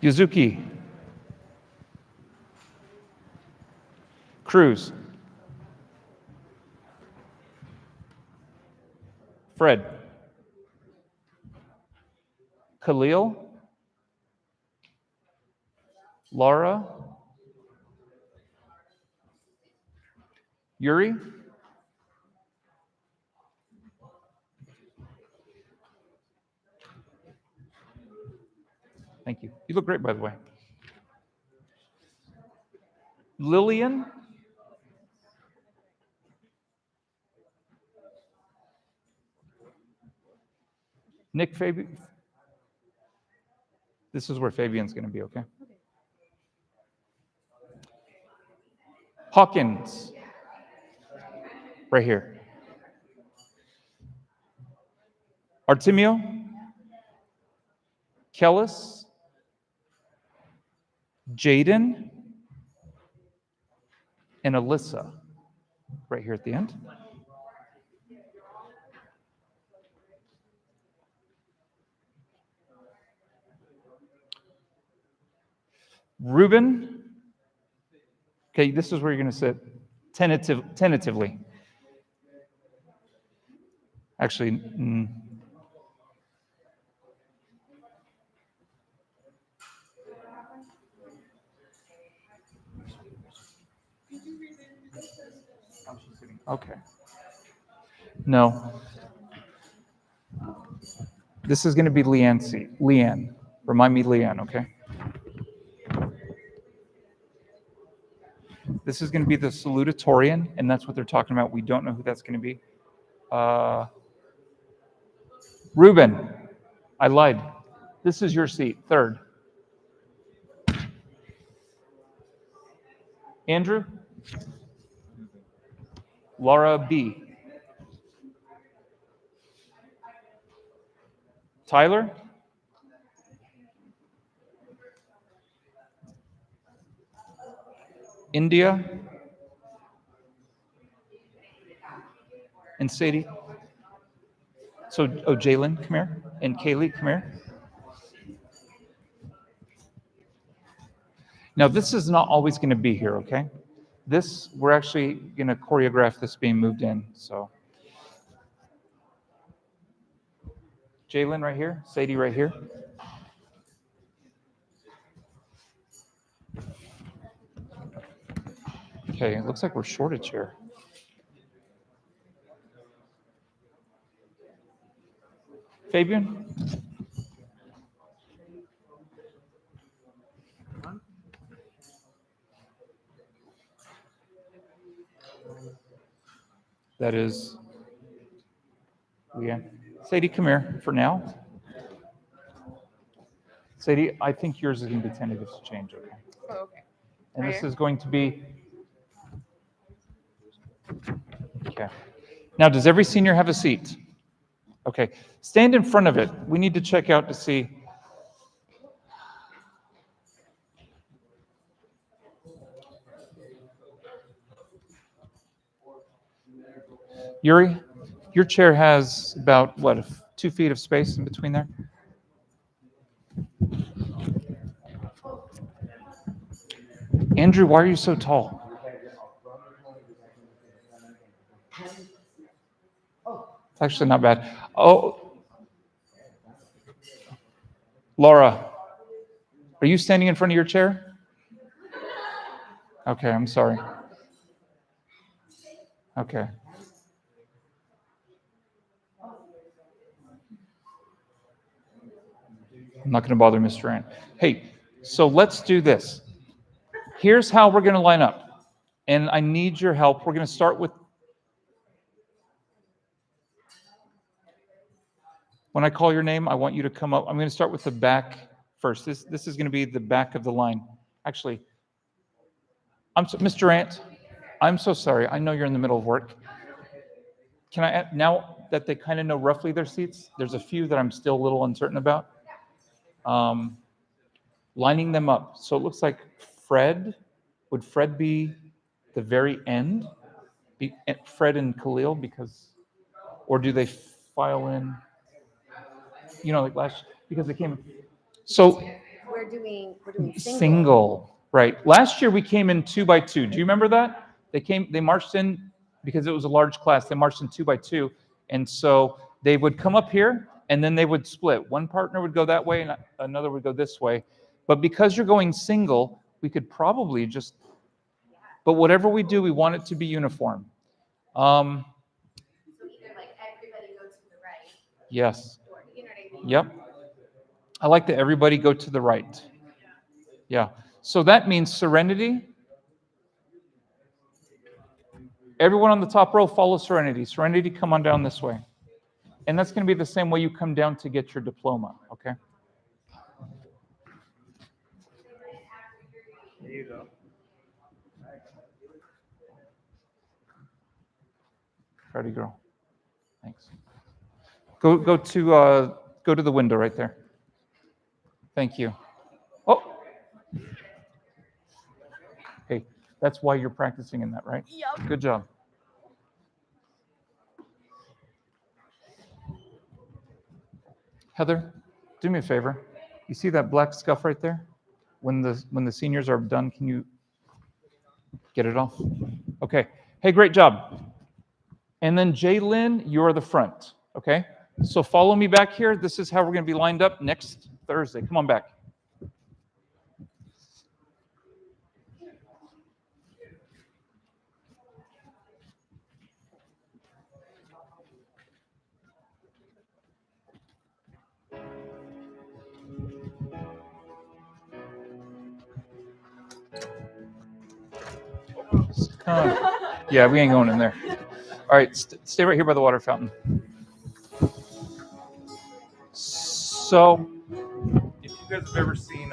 Yuzuki. Cruz. Fred. Khalil. Laura. Yuri. Thank you. You look great, by the way. Lillian. Nick Fabian. This is where Fabian's going to be, okay? Hawkins. Right here. Artemio. Kellis. Jaden. And Alyssa. Right here at the end. Ruben. Okay, this is where you're going to sit tentatively. Actually, okay. No. This is going to be Leanne's seat. Leanne. Remind me, Leanne, okay? This is going to be the salutatorian, and that's what they're talking about. We don't know who that's going to be. Ruben. I lied. This is your seat, third. Andrew. Laura B. Tyler. India. And Sadie. So, Jalen, come here. And Kaylee, come here. Now, this is not always going to be here, okay? This, we're actually going to choreograph this being moved in, so. Jalen right here, Sadie right here. Okay, it looks like we're short a chair. Fabian? That is Leanne. Sadie, come here for now. Sadie, I think yours is going to be tentative to change, okay? Oh, okay. And Right this here? is going to be... Okay. Now, does every senior have a seat? Okay. Stand in front of it. We need to check out to see... Yuri, your chair has about, what, 2 feet of space in between there? Andrew, why are you so tall? It's actually not bad. Oh, Laura, are you standing in front of your chair? Okay, I'm sorry. Okay. I'm not going to bother Mr. Ant. Hey, so let's do this. Here's how we're going to line up. And I need your help. We're going to start with... When I call your name, I want you to come up. I'm going to start with the back first. This is going to be the back of the line. Actually, Mr. Ant, I'm so sorry. I know you're in the middle of work. Can I, now that they kind of know roughly their seats, there's a few that I'm still a little uncertain about. Lining them up. So it looks like would Fred be the very end? Fred and Khalil, or do they file in, like because they came. So Where we're doing single. Right. Last year we came in 2 by 2. Do you remember that? They marched in because it was a large class. They marched in 2 by 2, and so they would come up here and then they would split. One partner would go that way and another would go this way. But because you're going single, we could probably just. But whatever we do, we want it to be uniform. So either like everybody go to the right. Yes. Or, you know what I mean? Yep. I like that everybody go to the right. Yeah. So that means Serenity. Everyone on the top row, follow Serenity. Serenity, come on down this way. And that's going to be the same way you come down to get your diploma, okay? There you go. Pretty girl. Thanks. Go to the window right there. Thank you. Oh. Hey, that's why you're practicing in that, right? Yep. Good job. Heather, do me a favor. You see that black scuff right there? When the seniors are done, can you get it off? Okay. Hey, great job. And then Jaylyn, you're the front. Okay? So follow me back here. This is how we're going to be lined up next Thursday. Come on back. Come on. Yeah, we ain't going in there. All right, stay right here by the water fountain. So, if you guys have ever seen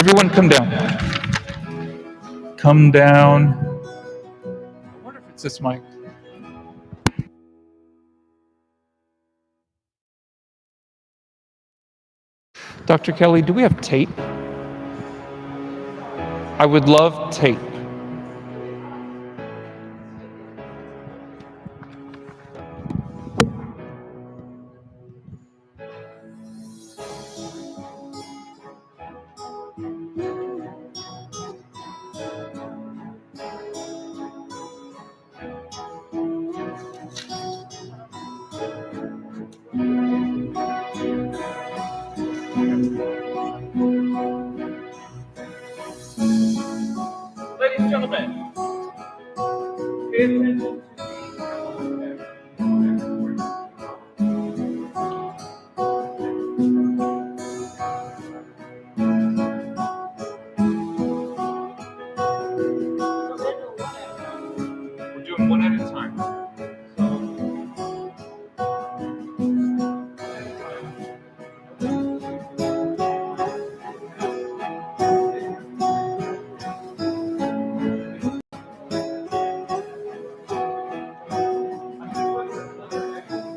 Everyone come down. Come down. I wonder if it's this mic. Dr. Kelly, do we have tape? I would love tape. Ladies and gentlemen, pay attention We're doing one at a time.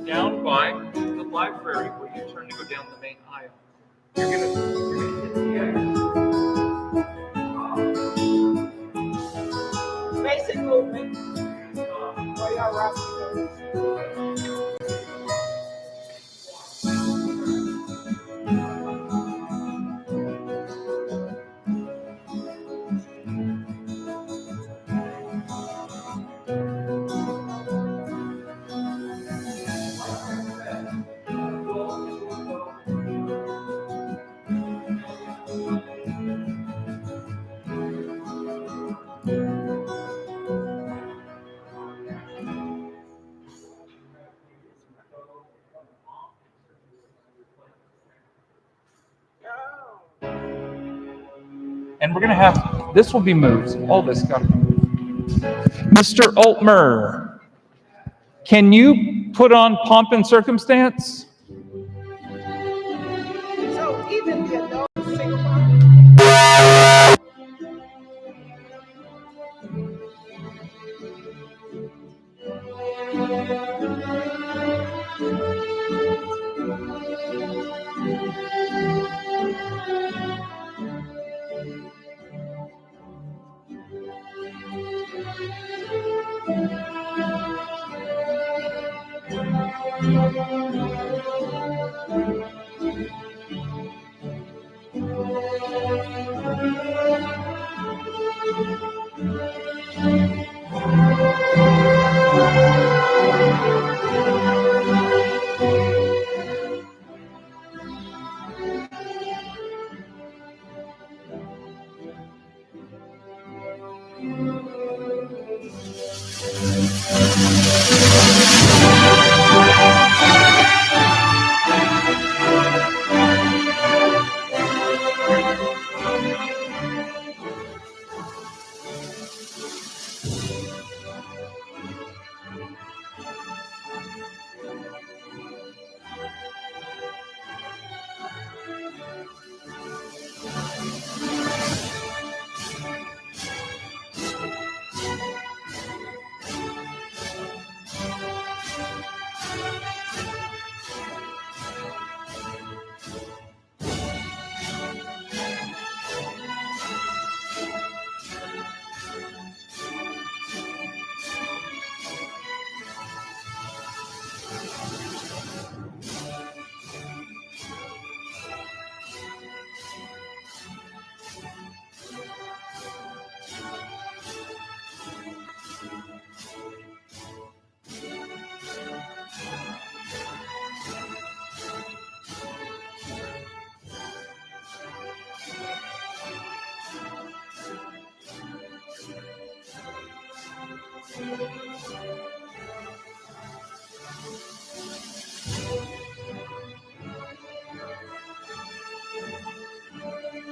Down by the library where you turn to go down the main aisle. You're gonna hit the X. Basic movement. Oh, y'all rock. And we're gonna have, this will be moved. All this got to be moved. Mr. Altmer, can you put on Pomp and Circumstance? So even the adults sing along.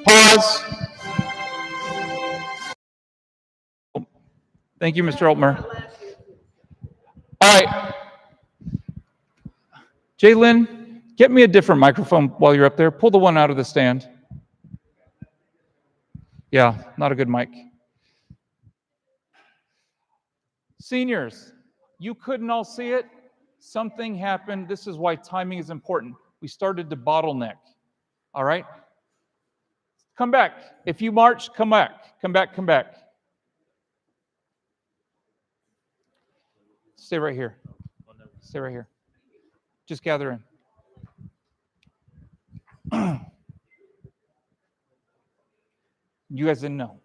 Pause. Thank you, Mr. Altmer. All right. Jalen, get me a different microphone while you're up there. Pull the one out of the stand. Yeah, not a good mic. Seniors, you couldn't all see it. Something happened. This is why timing is important. We started to bottleneck. All right? Come back. If you march, come back. Come back, come back. Stay right here. Stay right here. Just gather in. You guys didn't know.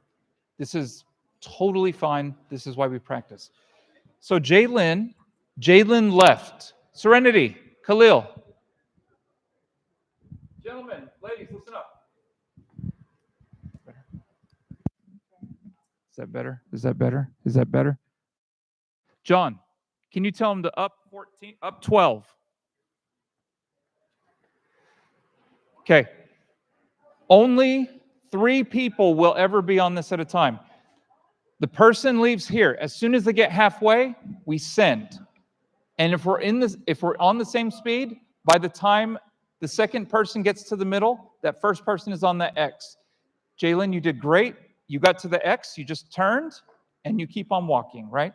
This is totally fine. This is why we practice. So Jalen left. Serenity, Khalil. Gentlemen, ladies, listen up. Is that better? Is that better? Is that better? John, can you tell him to up 14, up 12? Okay. Only 3 people will ever be on this at a time. The person leaves here. As soon as they get halfway, we send. And if we're on the same speed, by the time the second person gets to the middle, that first person is on the X. Jalen, you did great. You got to the X, you just turned, and you keep on walking, right?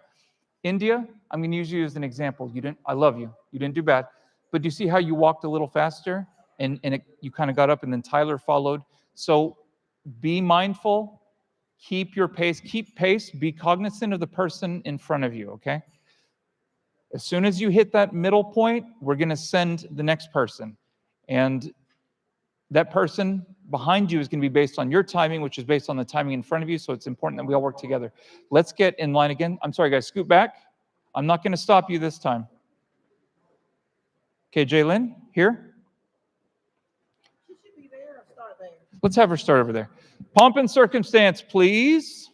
India, I'm going to use you as an example. I love you. You didn't do bad. But do you see how you walked a little faster? And you kind of got up, and then Tyler followed. So be mindful. Keep your pace. Keep pace. Be cognizant of the person in front of you, okay? As soon as you hit that middle point, we're going to send the next person. And that person behind you is going to be based on your timing, which is based on the timing in front of you. So it's important that we all work together. Let's get in line again. I'm sorry, guys. Scoot back. I'm not going to stop you this time. Okay, Jaylyn, here. She should be there or start there. Let's have her start over there. Pomp and circumstance, please.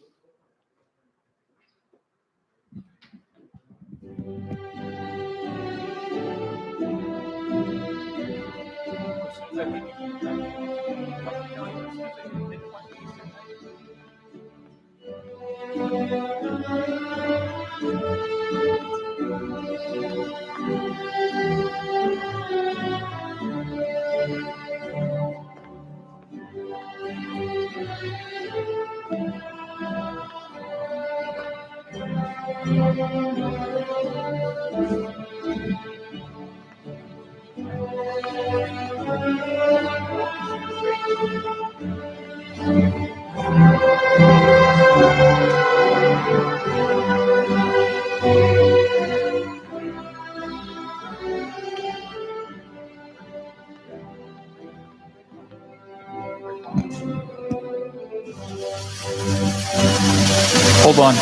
Hold on.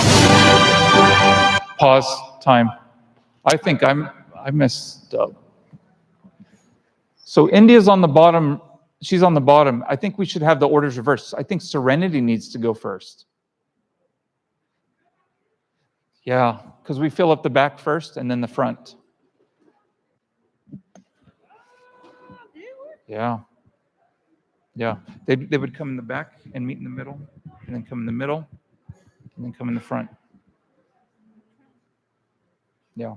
Pause. Time. I think I messed up. So India's on the bottom. She's on the bottom. I think we should have the orders reversed. I think Serenity needs to go first. Yeah, because we fill up the back first and then the front. Yeah. Yeah. They would come in the back and meet in the middle, and then come in the middle, and then come in the front. Yeah.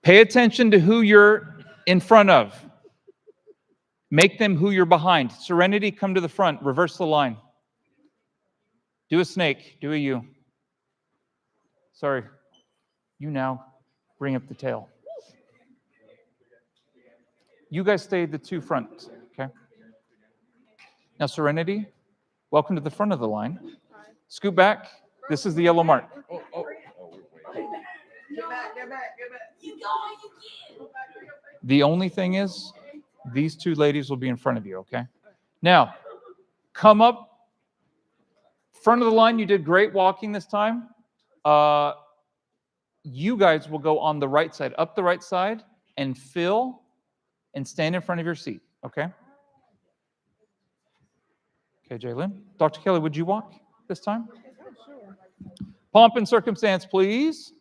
Pay attention to who you're in front of. Make them who you're behind. Serenity, come to the front. Reverse the line. Do a snake. Do a U. Sorry. You now bring up the tail. You guys stay the 2 front, okay? Now, Serenity, welcome to the front of the line. Scoot back. This is the yellow mark. Get back. The only thing is, these 2 ladies will be in front of you, okay? Now, come up. Front of the line, you did great walking this time. You guys will go on the right side, up the right side, and fill and stand in front of your seat, okay? Okay, Jaylyn. Dr. Kelly, would you walk this time? Sure. Pomp and circumstance, please.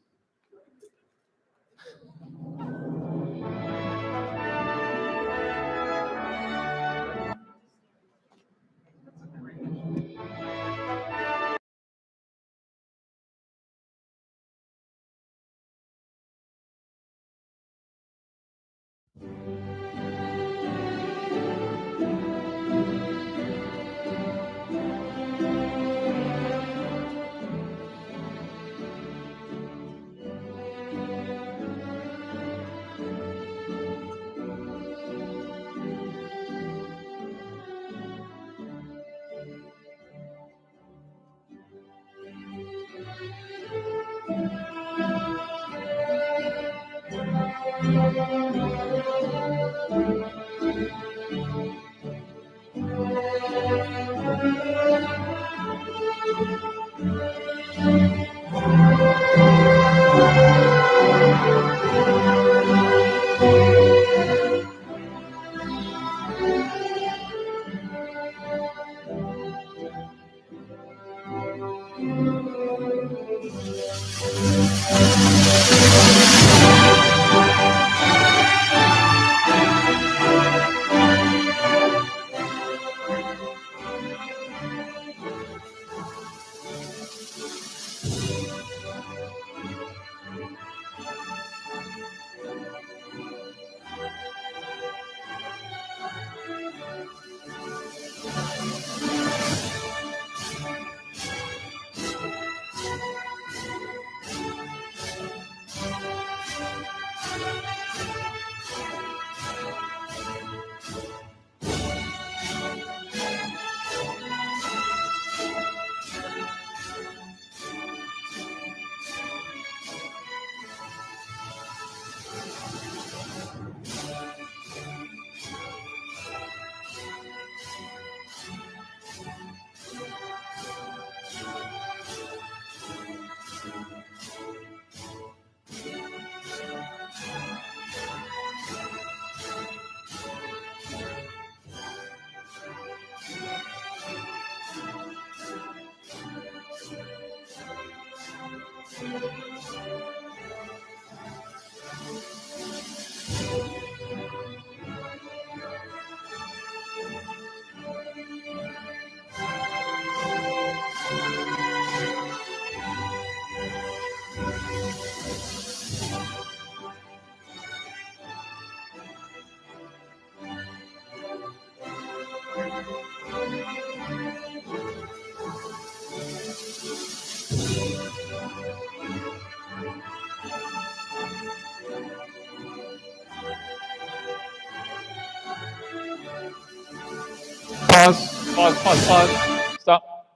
Pause, pause, pause, pause. Stop.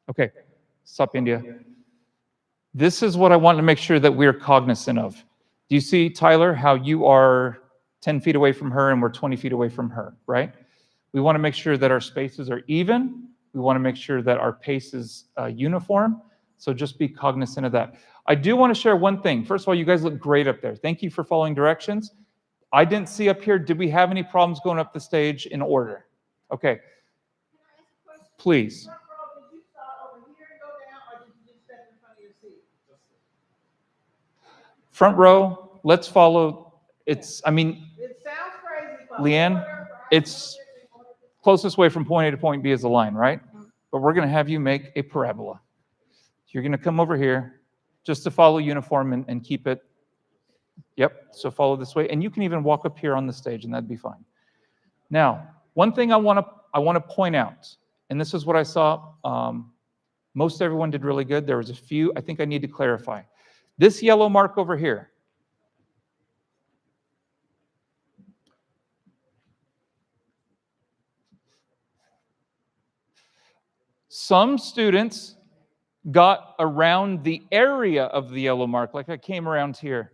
Okay, stop, India. This is what I want to make sure that we're cognizant of. Do you see, Tyler, how you are 10 feet away from her and we're 20 feet away from her, right? We want to make sure that our spaces are even. We want to make sure that our pace is uniform. So just be cognizant of that. I do want to share one thing. First of all, you guys look great up there. Thank you for following directions. I didn't see up here, did we have any problems going up the stage in order? Okay. Please. Front row, let's follow. It sounds crazy, Leanne, it's closest way from point A to point B is the line, right? But we're going to have you make a parabola. You're going to come over here just to follow uniform and keep it. Yep, so follow this way. And you can even walk up here on the stage, and that'd be fine. Now, one thing I want to point out, and this is what I saw. Most everyone did really good. There was a few I think I need to clarify. This yellow mark over here, some students got around the area of the yellow mark, like I came around here.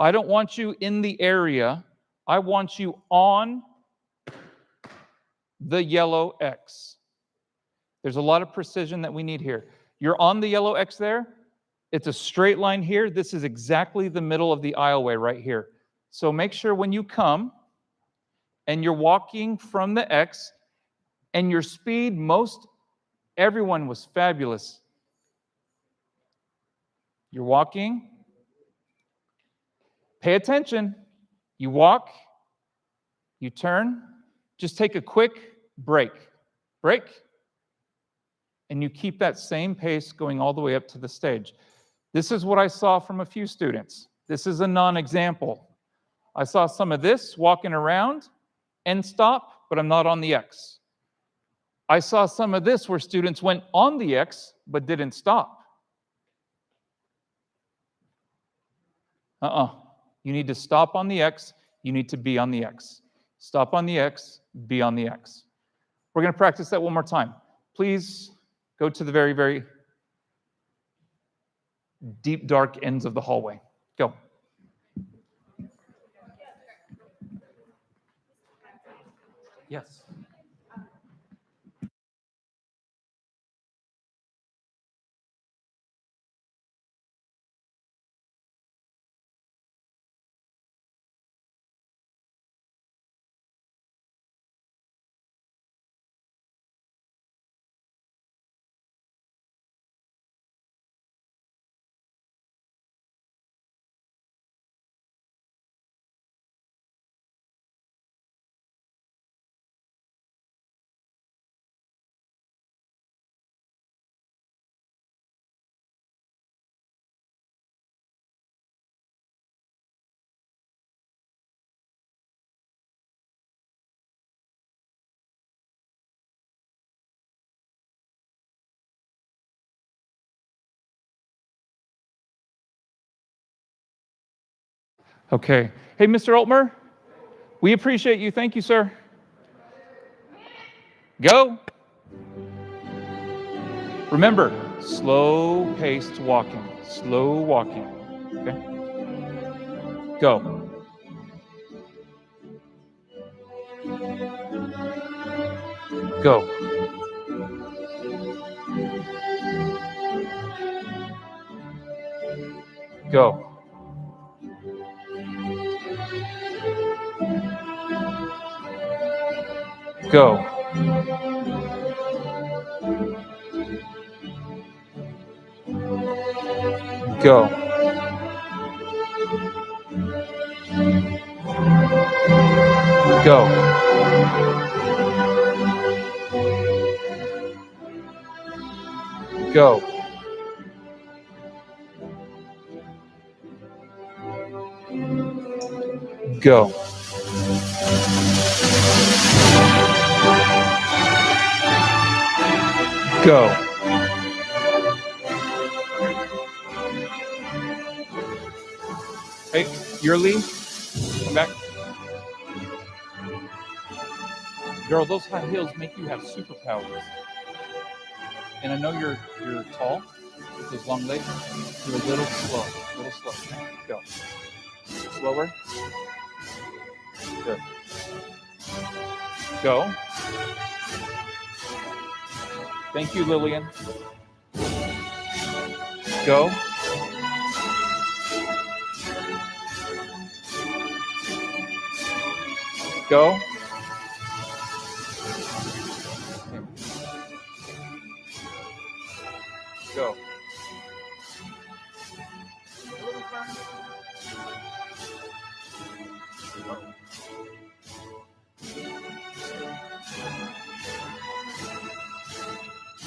I don't want you in the area. I want you on the yellow X. There's a lot of precision that we need here. You're on the yellow X there. It's a straight line here. This is exactly the middle of the aisleway right here. So make sure when you come and you're walking from the X and your speed, everyone was fabulous. You're walking. Pay attention. You walk, you turn, just take a quick break. Break. And you keep that same pace going all the way up to the stage. This is what I saw from a few students. This is a non-example. I saw some of this walking around and stop, but I'm not on the X. I saw some of this where students went on the X, but didn't stop. You need to stop on the X. You need to be on the X. Stop on the X, be on the X. We're going to practice that one more time. Please go to the very, very deep, dark ends of the hallway. Go. Yes. Okay. Hey, Mr. Altmer, we appreciate you. Thank you, sir. Go. Remember, slow-paced walking. Slow walking. Okay? Go. Go. Go. Go. Go. Go. Go. Go. Go. Hey, your lead. Come back. Girl, those high heels make you have superpowers. And I know you're tall with those long legs. You're a little slow. A little slow. Go. Slower. Good. Go. Thank you, Lillian. Go. Go. Go.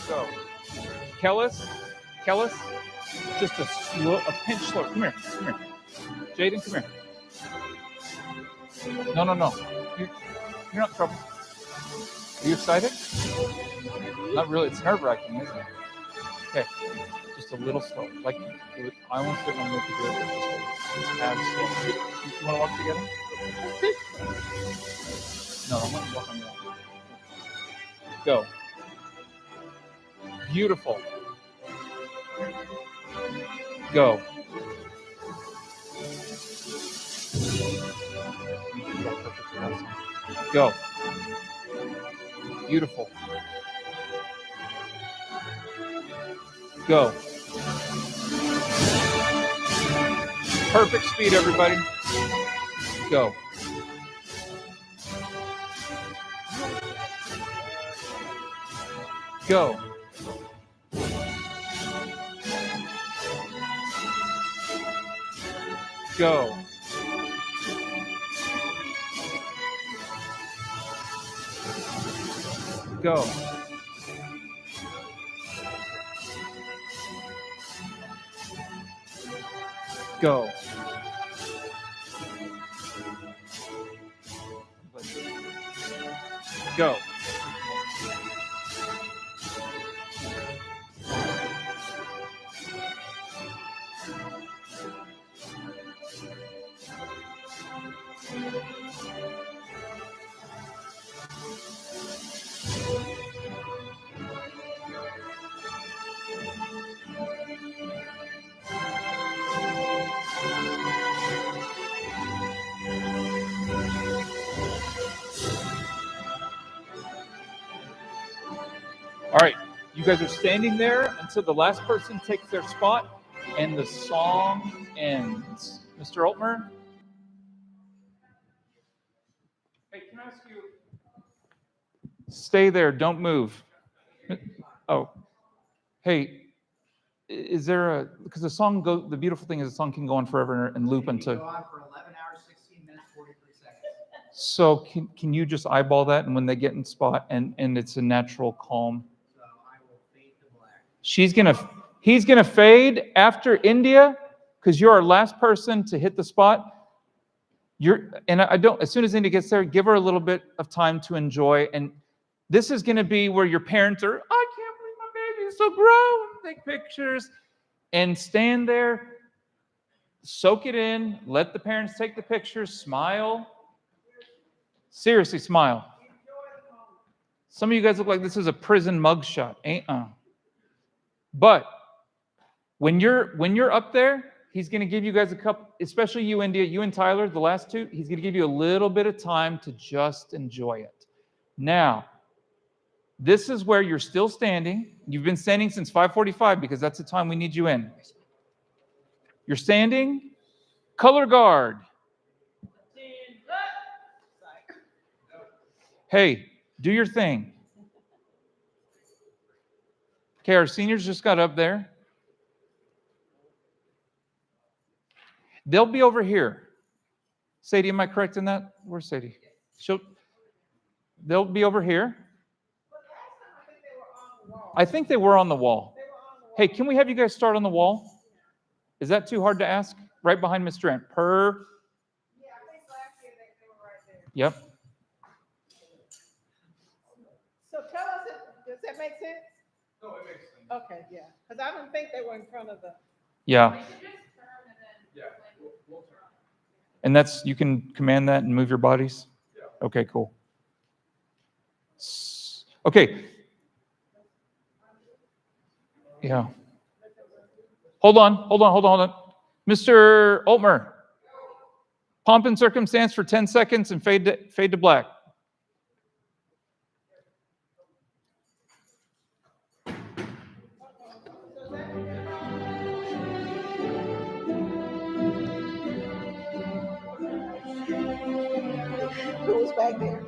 Go. Kellis, just a pinch slow. Come here. Jaden, come here. No. You're not in trouble. Are you excited? Not really. It's nerve-wracking, isn't it? Okay. Just a little slow. Like, I almost didn't want to make you do it, but just a tad slow. You want to walk together? No, I want to walk on your own. Go. Beautiful. Go. Go. Beautiful. Go. Perfect speed, everybody. Go. Go. Go. Go. Go. Go. All right, you guys are standing there until the last person takes their spot and the song ends. Mr. Altmer? Hey, can I ask you? Stay there, don't move. Oh, hey, is there because the song the beautiful thing is the song can go on forever and loop until. Go on for 11 hours, 16 minutes, 43 seconds. So can you just eyeball that, and when they get in spot and it's a natural calm? So I will fade to black. He's gonna fade after India, because you're our last person to hit the spot. As soon as India gets there, give her a little bit of time to enjoy. And this is gonna be where your parents are, I can't believe my baby is so grown. Take pictures and stand there, soak it in, let the parents take the pictures, smile. Seriously, smile. Some of you guys look like this is a prison mugshot. But when you're up there, he's going to give you guys a couple, especially you, India, you and Tyler, the last two, he's going to give you a little bit of time to just enjoy it. Now, this is where you're still standing. You've been standing since 5:45 because that's the time we need you in. You're standing. Color guard. Hey, do your thing. Okay, our seniors just got up there. They'll be over here. Sadie, am I correct in that? Where's Sadie? They'll be over here. I think they were on the wall. Hey, can we have you guys start on the wall? Is that too hard to ask? Right behind Miss Durant. Yeah, I think last year they were right there. Yep. So tell us, does that make sense? No, it makes sense. Okay, yeah, because I don't think they were in front of the. Yeah. Yeah, we'll turn. And you can command that and move your bodies? Yeah. Okay, cool. Okay. Yeah. Hold on. Mr. Altmer, pomp and circumstance for 10 seconds and fade to black. Who's back there?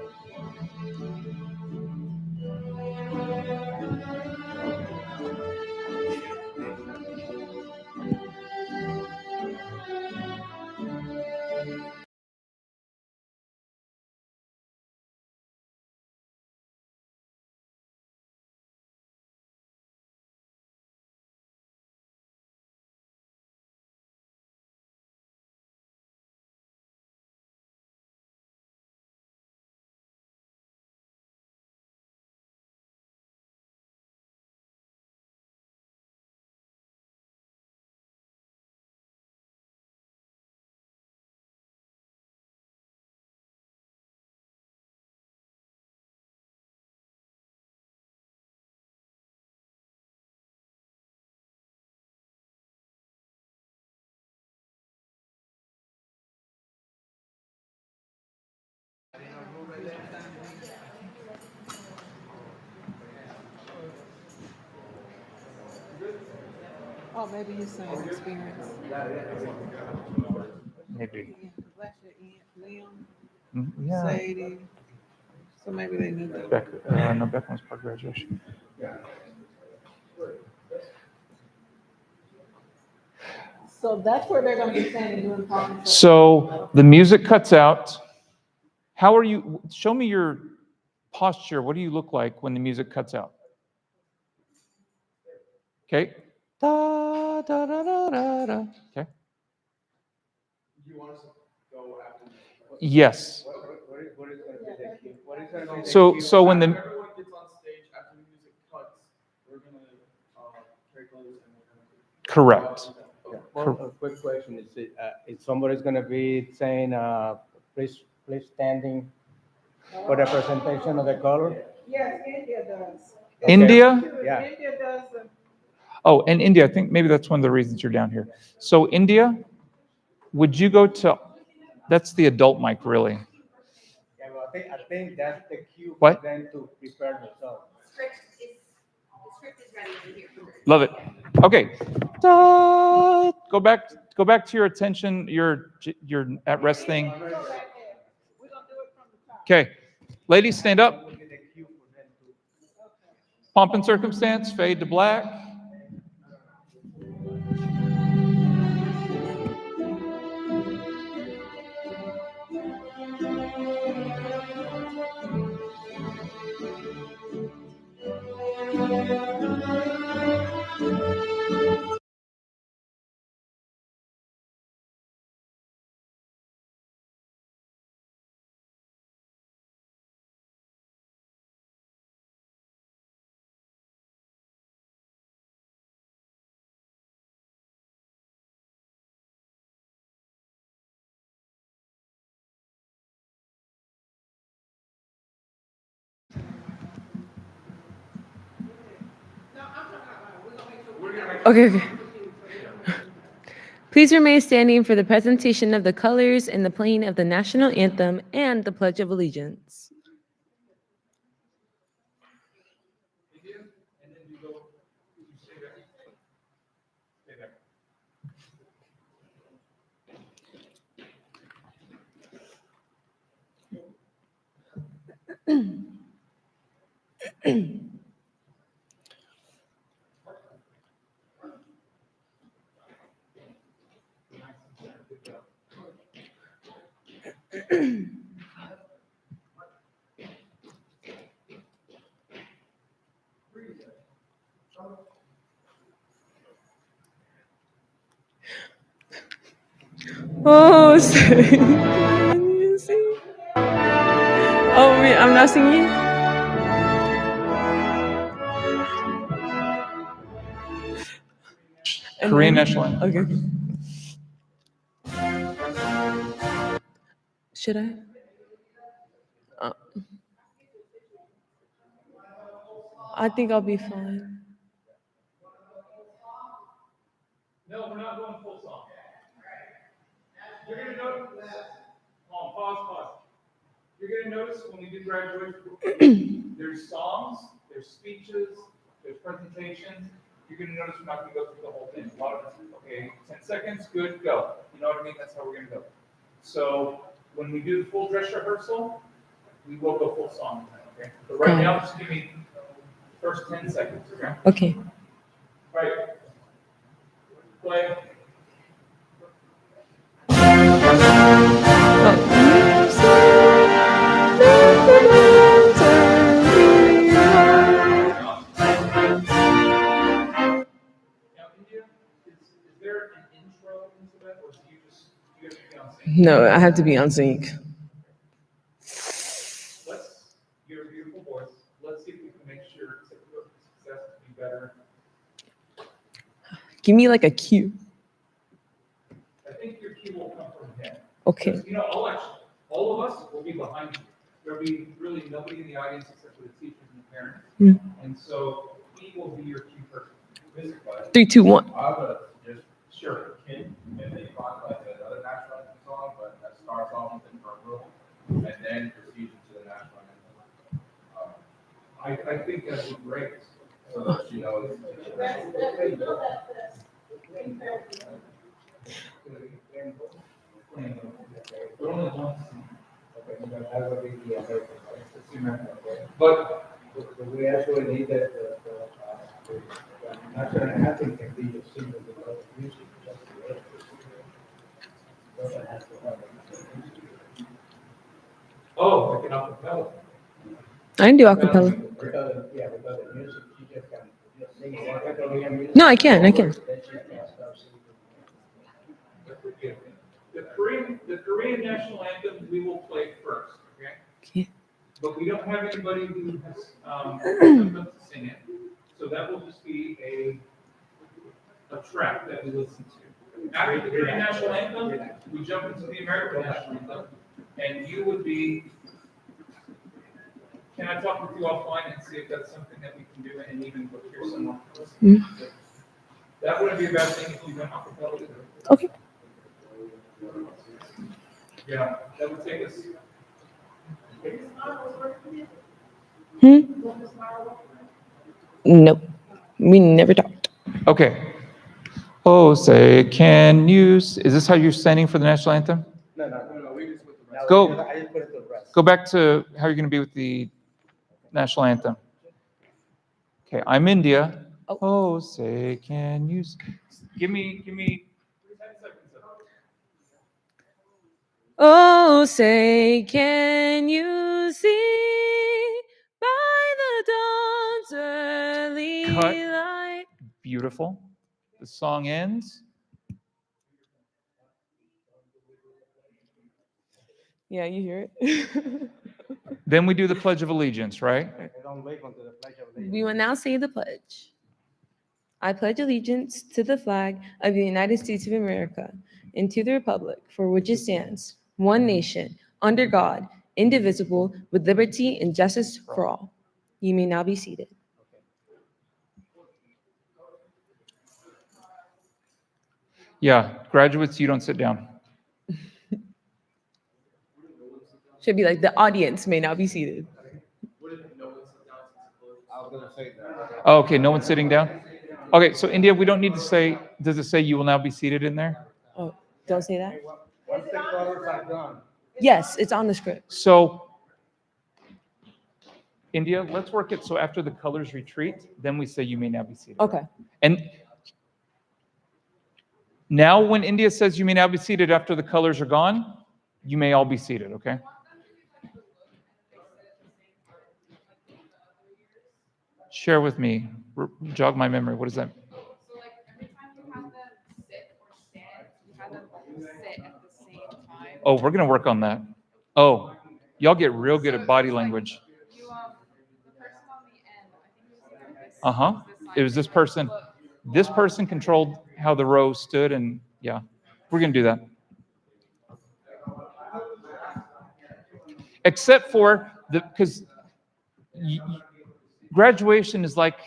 Oh, maybe he's saying experience. Maybe. Yeah, last year, Liam, Yeah. Sadie. So maybe they knew that. No, Beck was part of graduation. So that's where they're going to be standing doing problems. So the music cuts out. How are you? Show me your posture. What do you look like when the music cuts out? Okay. Da, da, da, da, da, da. Okay. Yes. What is going to be the cue? What is going to be the So cue? so when the Everyone gets on stage after the music cuts, we're going to carry clothes and we're going to. correct. Well, a quick question is somebody's gonna be saying, please standing for the presentation of the color? Yes, India does. Okay. India? Yeah. India does. Oh, and India. I think maybe that's one of the reasons you're down here. So India, would you go to? That's the adult mic, really. Yeah, well, I think that's the cue for What? them to prepare themselves. The script is ready to hear from her. Love it. Okay. Da, go back to your attention, your at rest thing. We're going to do it from the top. Okay. Ladies, stand up. Will be the cue for them to. Pomp and circumstance, fade to black. Okay. Please remain standing for the presentation of the colors and the playing of the national anthem and the Pledge of Allegiance. Oh, sorry. Oh, I'm not singing. Korean national anthem. Okay. Should I? I think I'll be fine. No, we're not going full song. You're gonna notice. Pause. You're gonna notice when we do graduation, there's songs, there's speeches, there's presentations. You're gonna notice we're not gonna go through the whole thing. A lot of okay, 10 seconds, good, go. You know what I mean? That's how we're gonna go. So when we do the full dress rehearsal, we will go full song. Okay. But right now, just give me the first 10 seconds. Okay. Okay. All right. Play. Now, India, is there an intro into that, or do you have to be on stage? No, I have to be on sync. You're a beautiful voice. Let's see if we can make sure success to be better. Give me like a cue. I think your cue will come from him. Okay. Because, all of us will be behind you. There'll be really nobody in the audience except for the teachers and the parents. Mm. And so he will be your cue person. 3, 2, 1. I have a just Sure. kid, and they find like another national anthem song, but that starts off with the drum roll, and then proceeds into the national anthem. I think that'd be great. So that she knows. But only once. That would be the American. But We actually need that, national anthem can be a single music. Doesn't have to have like an acapella. I can do acapella. Because the music, she just can sing it. No, I can. Then she can start singing. The Korean national anthem we will play first, okay? Okay. But we don't have anybody who has jumped up to sing it, so that will just be a track that we listen to. After the Korean national anthem, we jump into the American national anthem, and you would be. Can I talk with you offline and see if that's something that we can do and even procure someone? Mm. That wouldn't be a bad thing if you went acapella either. Okay. Yeah, that would take us. Nope. We never talked. Okay. Oh, say, can you? Is this how you're standing for the national anthem? No, we just with the rest. Go. I just put it to the rest. Go back to how you're going to be with the national anthem. Okay, I'm India. Oh, say, can you? Give me 10 seconds. Oh, say, can you see by the dawn's early Cut. light? Beautiful. The song ends. Yeah, you hear it. Then we do the Pledge of Allegiance, right? I don't wait until the Pledge of Allegiance. We will now say the pledge. I pledge allegiance to the flag of the United States of America and to the republic for which it stands, one nation, under God, indivisible, with liberty and justice for all. You may now be seated. Yeah, graduates, you don't sit down. Should be like the audience may now be seated. I was gonna say that. Oh, okay, no one's sitting down? Okay, so India, we don't need to say, does it say you will now be seated in there? Oh, don't say that? Once the colors are done. Yes, it's on the script. So, India, let's work it so after the colors retreat, then we say you may now be seated. Okay. And now when India says you may now be seated after the colors are gone, you may all be seated, okay? Share with me, jog my memory, what is that? So like every time you have them sit or stand, you have them sit at the same time. Oh, we're gonna work on that. Oh, y'all get real good at body language. You, the person on the end, I think it was either this. Uh-huh. this side It was this or person. look. This person controlled how the row stood, and yeah, we're gonna do that. Except for because graduation is like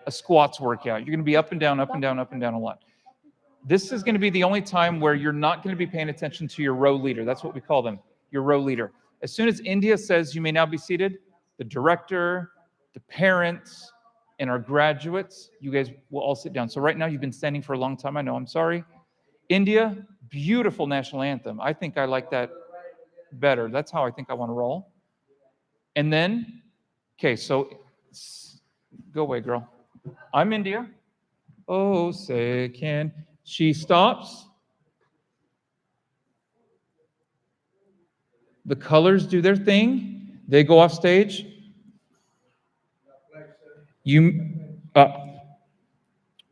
a squats workout. You're going to be up and down, up and down, up and down a lot. This is going to be the only time where you're not going to be paying attention to your row leader. That's what we call them, your row leader. As soon as India says you may now be seated, the director, the parents, and our graduates, you guys will all sit down. So right now you've been standing for a long time. I know, I'm sorry. India, beautiful national anthem. I think I like that better. That's how I think I want to roll. And then, okay, so go away, girl. I'm India. Oh, say can. She stops. The colors do their thing. They go off stage. You,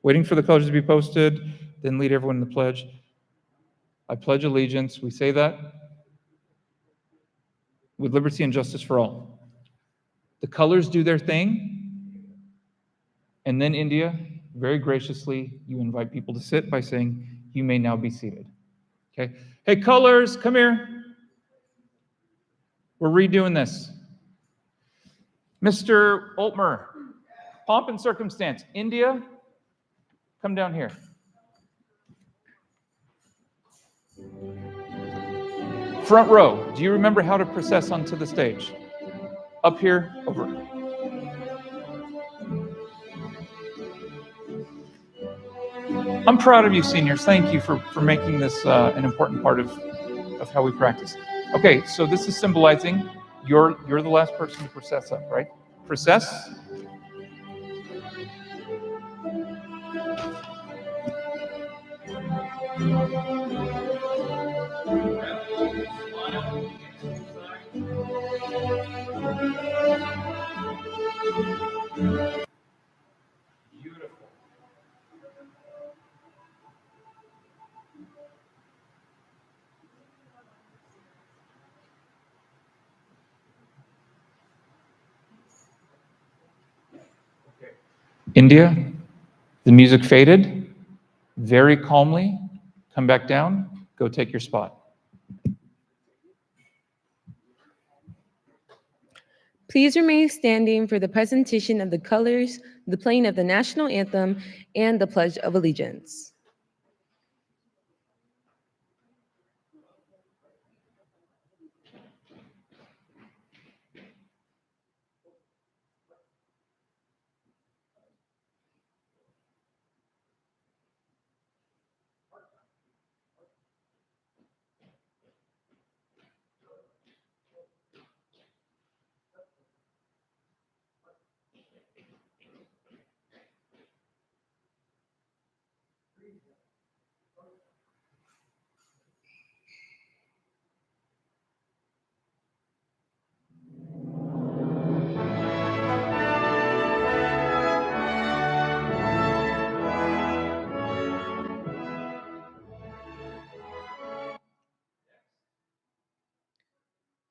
waiting for the colors to be posted, then lead everyone in the pledge. I pledge allegiance. We say that with liberty and justice for all. The colors do their thing. And then India, very graciously, you invite people to sit by saying, you may now be seated. Okay. Hey, colors, come here. We're redoing this. Mr. Altmer, pomp and circumstance. India, come down here. Front row, do you remember how to process onto the stage? Up here, over. I'm proud of you, seniors. Thank you for making this an important part of how we practice. Okay, so this is symbolizing you're the last person to process up, right? Process. Beautiful. Okay. India, the music faded. Very calmly, come back down, go take your spot. Please remain standing for the presentation of the colors, the playing of the national anthem, and the Pledge of Allegiance.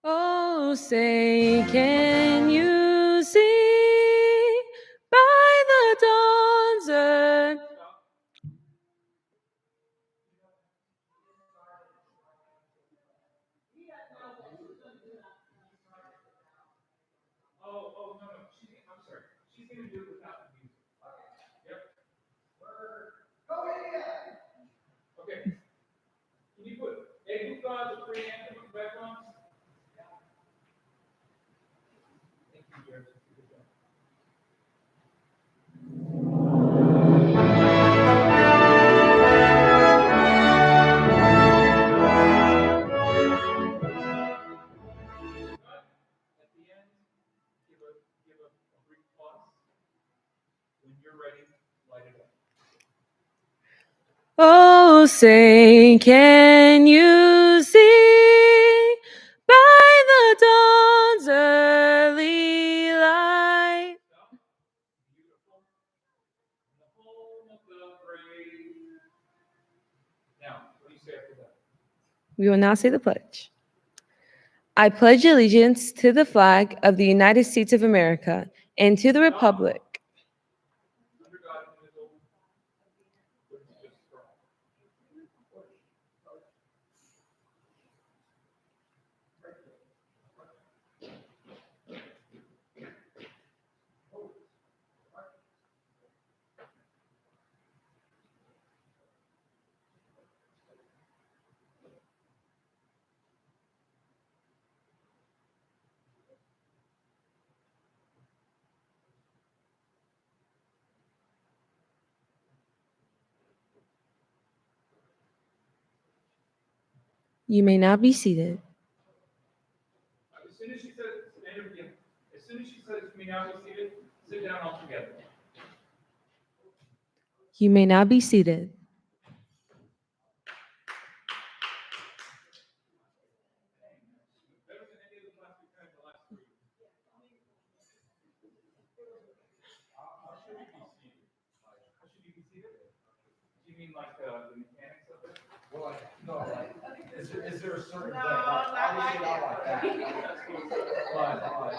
Oh, say, can you see by the dawn's early Oh, no, I'm sorry. She's going to do it without the music. Yep. Okay. Can you put Egg the free anthem in the background? Thank you, Jared. Good job. At the end, give a brief pause. When you're ready, light it up. Oh, say, can you see by the dawn's early light? Beautiful. The home of the brave. Now, what do you say after that? We will now say the pledge. I pledge allegiance to the flag of the United States of America and to the republic. Under God, indivisible, with justice for all. You may now be seated. As soon as she says, as soon as she says, "You may now be seated," sit down altogether. You may now be seated. Do you mean like the mechanics of it? Well, no, is there a certain thing? Obviously not like that. But,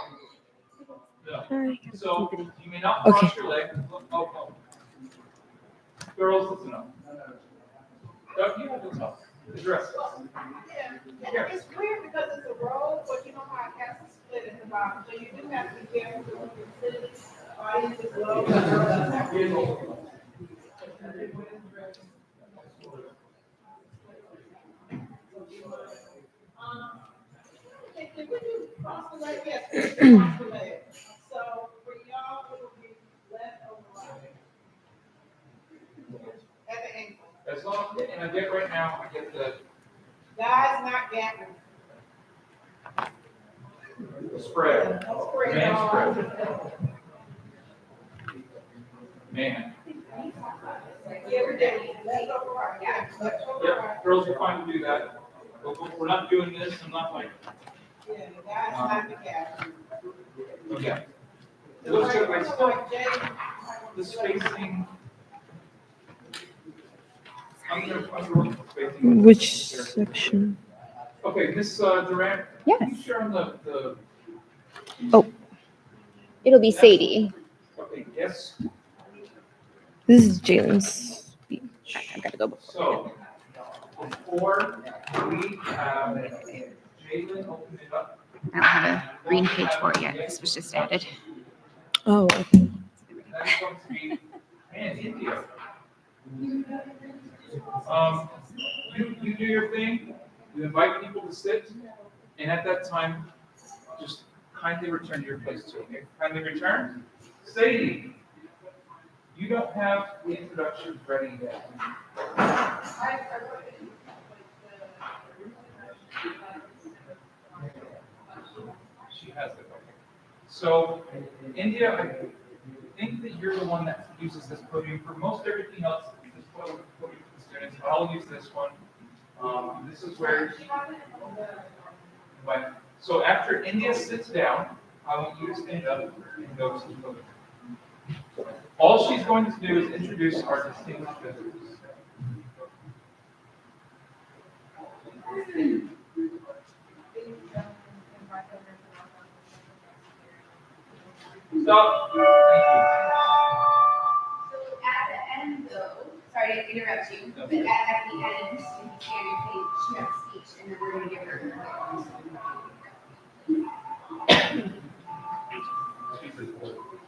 No. So you may not cross your leg. Oh. Girls, listen up. Doug, you have to tell. Address this. Here. It's weird because it's a roll, but you know how it has to split at the bottom, so you do have to be careful when you're sitting. Audience is low. Okay, can we do cross the leg? Yes, we can cross the leg. So for y'all, it will be left over right. At the ankle. As long, and I get right now, I get the Guys, not gapping. spread. Spread Man all. spread. Man. Every day, left over right. Yeah, left over right. Yep, girls are fine to do that. But we're not doing this. I'm not like, Yeah, guys, not the gapping. okay. Let's go by still. Like Jay, The spacing. I'm gonna work the spacing. Which section? Okay, Miss Durant. Yes. Can you share on the, It'll be Sadie. okay, yes. This is Jalen's speech. I've got to go. So, before we have Jalen open it up. I don't have a green page for it yet. This was just added. Oh, okay. That is going to be, man, India. You do your thing, you invite people to sit, and at that time, just kindly return to your place too, okay? Kindly return. Sadie, you don't have the introductions ready yet. She has it, okay. So, India, I think that you're the one that uses this podium for most everything else. This podium for the students, but I'll use this one. This is where. So after India sits down, I want you to stand up and go to the podium. All she's going to do is introduce our distinguished visitors. Stop. Thank you. So at the end though, sorry to interrupt you, but at the end, in the scanning page, she has a speech and then we're gonna give her her.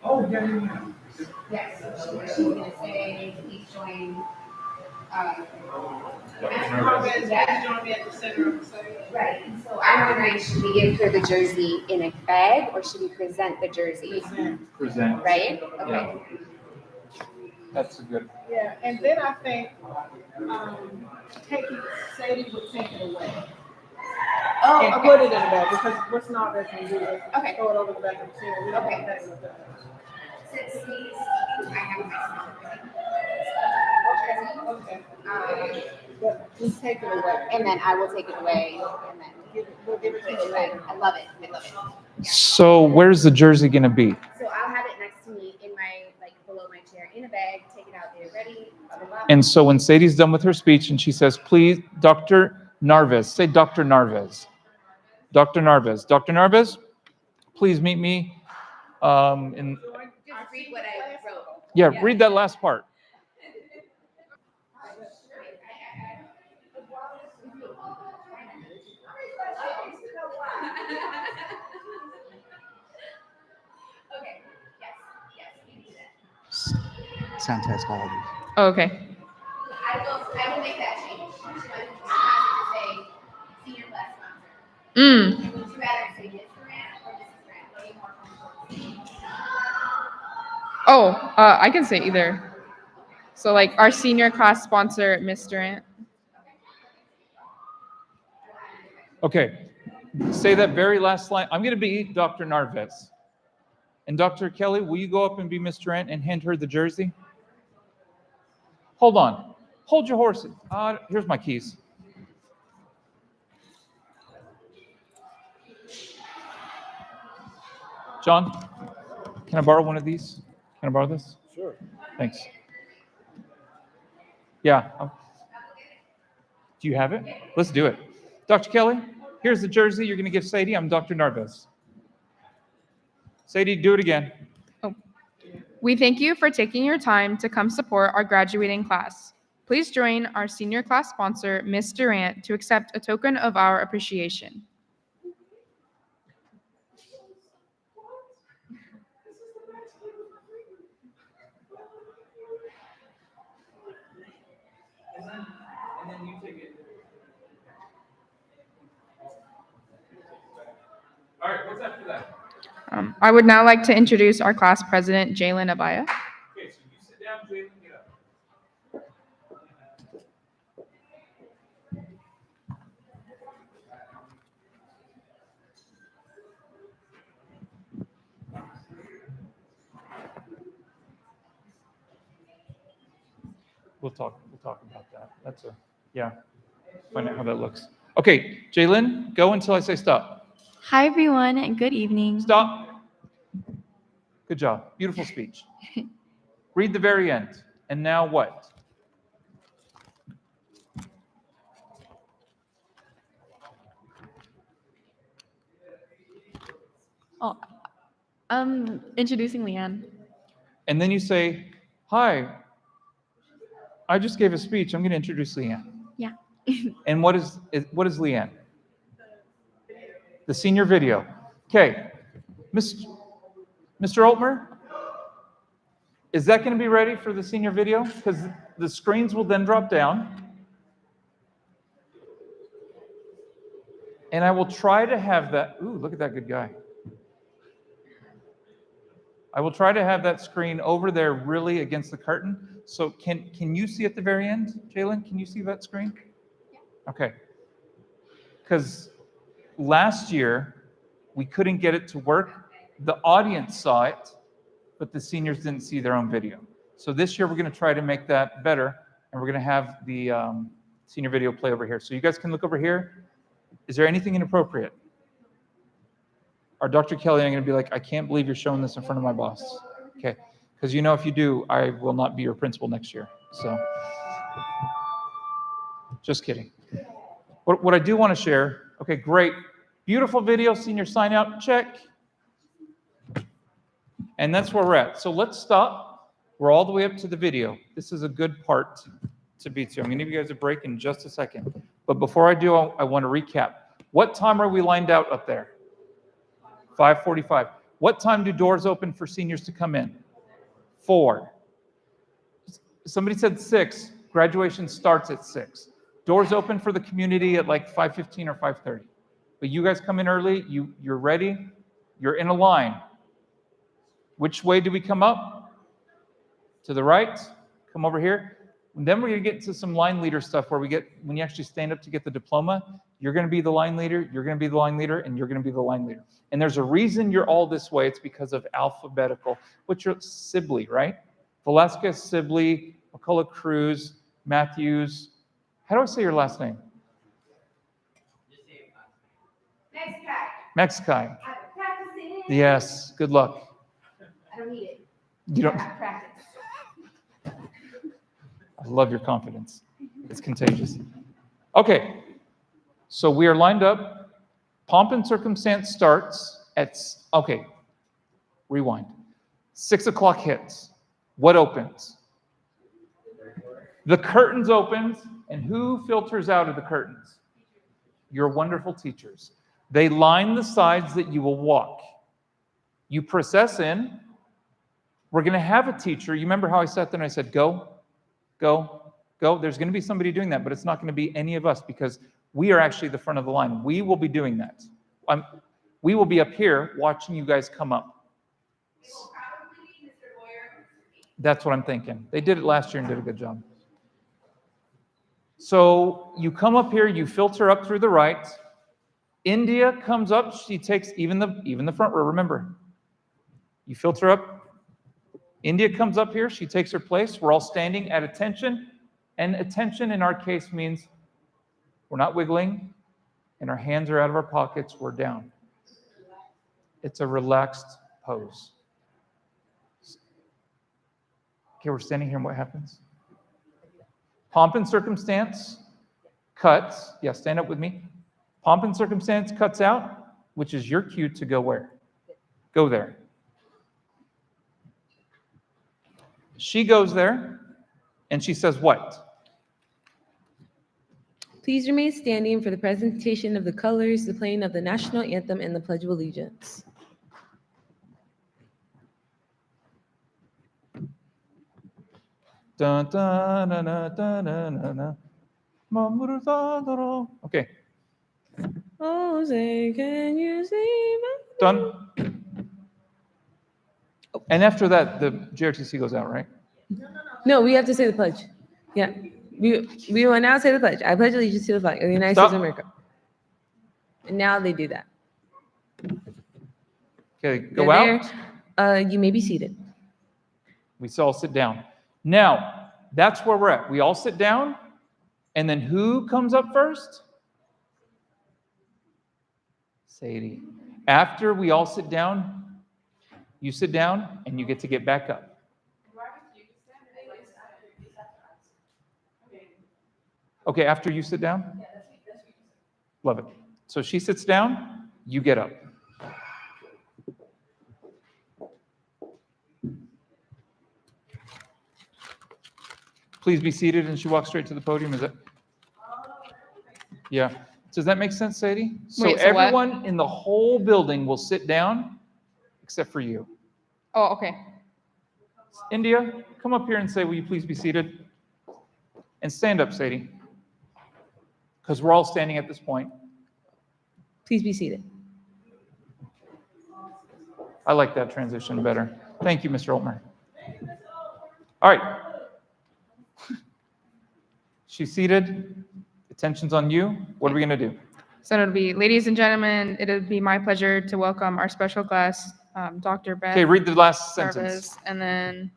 Oh, yeah. Yes, so she's gonna say, please join, yeah, join me at the center of the stage. right, and so I'm wondering, should we give her the jersey in a bag or should we present the jersey? Present. Right? Okay. That's a good. Yeah, and then I think, Sadie would take it away. Oh, And okay. put it in the bag, because what's not that can do is Okay. throw it over the back of the chair. We don't Okay. have that with that. Since these, I have my Okay, jersey. but just take it away. And then I will take it away and then We'll give it put to it you back. later. I love it. I love it. So where's the jersey gonna be? So I'll have it next to me in my, like, below my chair in a bag, take it out, get it ready, blah, blah, blah. And so when Sadie's done with her speech and she says, please, Dr. Narvez, say Dr. Narvez. Dr. Narvez. Dr. Narvez, please meet me. In, Just read what I wrote. yeah, read that last part. Okay, yes, we can do that. Sound test all of these. Oh, okay. I will make that change. So I can just say, senior class sponsor. Mm. Would you rather say Ms. Grant or Mrs. Grant? What are you more comfortable with? Oh, I can say either. So like our senior class sponsor, Miss Durant. Okay, say that very last line. I'm going to be Dr. Narvez. And Dr. Kelly, will you go up and be Miss Durant and hand her the jersey? Hold on. Hold your horses. Here's my keys. John, can I borrow one of these? Can I borrow this? Sure. Thanks. Yeah. Do you have it? Let's do it. Dr. Kelly, here's the jersey you're going to give Sadie. I'm Dr. Narvez. Sadie, do it again. We thank you for taking your time to come support our graduating class. Please join our senior class sponsor, Ms. Durant, to accept a token of our appreciation. And then you take it. All right, what's after that? I would now like to introduce our class president, Jalen Abaya. Okay, so you sit down, Jalen, get up. We'll talk about that. Yeah, find out how that looks. Okay, Jalen, go until I say stop. Hi, everyone, and good evening. Stop. Good job. Beautiful speech. Read the very end. And now what? Oh, I'm introducing Leanne. And then you say, hi, I just gave a speech. I'm going to introduce Leanne. Yeah. And what is Leanne? The senior video. Okay. Mr. Altmer, is that going to be ready for the senior video? Because the screens will then drop down. And I will try to have that. Ooh, look at that good guy. I will try to have that screen over there really against the curtain. So can you see at the very end, Jalen? Can you see that screen? Yeah. Okay. Because last year, we couldn't get it to work. The audience saw it, but the seniors didn't see their own video. So this year, we're going to try to make that better, and we're going to have the senior video play over here. So you guys can look over here. Is there anything inappropriate? Or Dr. Kelly, I'm going to be like, I can't believe you're showing this in front of my boss. Okay, because you know if you do, I will not be your principal next year. So, just kidding. What I do want to share, okay, great. Beautiful video, senior sign out, check. And that's where we're at. So let's stop. We're all the way up to the video. This is a good part to be to. I'm going to give you guys a break in just a second. But before I do, I want to recap. What time are we lined out up there? 5:45. What time do doors open for seniors to come in? 4. Somebody said 6. Graduation starts at 6. Doors open for the community at like 5:15 or 5:30. But you guys come in early. You're ready. You're in a line. Which way do we come up? To the right. Come over here. And then we're going to get into some line leader stuff where when you actually stand up to get the diploma, you're going to be the line leader, you're going to be the line leader, and you're going to be the line leader. And there's a reason you're all this way. It's because of alphabetical, which are Sibley, right? Velasquez, Sibley, McCullough, Cruz, Matthews. How do I say your last name? Mexicai. Yes, good luck. I don't need it. You don't. Practice. I love your confidence. It's contagious. Okay, so we are lined up. Pomp and circumstance starts at, okay, rewind. 6 o'clock hits. What opens? The curtains opens, and who filters out of the curtains? Your wonderful teachers. They line the sides that you will walk. You process in. We're going to have a teacher. You remember how I sat there and I said, go, go, go. There's going to be somebody doing that, but it's not going to be any of us because we are actually the front of the line. We will be doing that. We will be up here watching you guys come up. That's what I'm thinking. They did it last year and did a good job. So you come up here, you filter up through the right. India comes up, she takes even the front row, remember. You filter up. India comes up here, she takes her place. We're all standing at attention. And attention in our case means we're not wiggling and our hands are out of our pockets, we're down. It's a relaxed pose. Okay, we're standing here and what happens? Pomp and circumstance cuts. Yeah, stand up with me. Pomp and circumstance cuts out, which is your cue to go where? Go there. She goes there and she says what? Please remain standing for the presentation of the colors, the playing of the national anthem, and the Pledge of Allegiance. Dun, dun, dun, dun, dun, dun, dun, dun. Okay, Oh, say, can you see my... done. And after that, the JRTC goes out, right? No, we have to say the pledge. Yeah. We will now say the pledge. I pledge allegiance to the flag of the United Stop. States of America. And now they do that. Okay, go They're out. there. You may be seated. We all sit down. Now, that's where we're at. We all sit down, and then who comes up first? Sadie. After we all sit down, you sit down, and you get to get back up. Okay, after you sit down? Love it. So she sits down, you get up. Please be seated, and she walks straight to the podium. Is that? Yeah. Does that make sense, Sadie? So Wait, so what? everyone in the whole building will sit down, except for you. Oh, okay. India, come up here and say, will you please be seated? And stand up, Sadie. Because we're all standing at this point. Please be seated. I like that transition better. Thank you, Mr. Oltmer. All right. She's seated. Attention's on you. What are we going to do? So it'll be, ladies and gentlemen, it'll be my pleasure to welcome our special class, Dr. Beth Okay, read the last sentence. Jarvis. And then,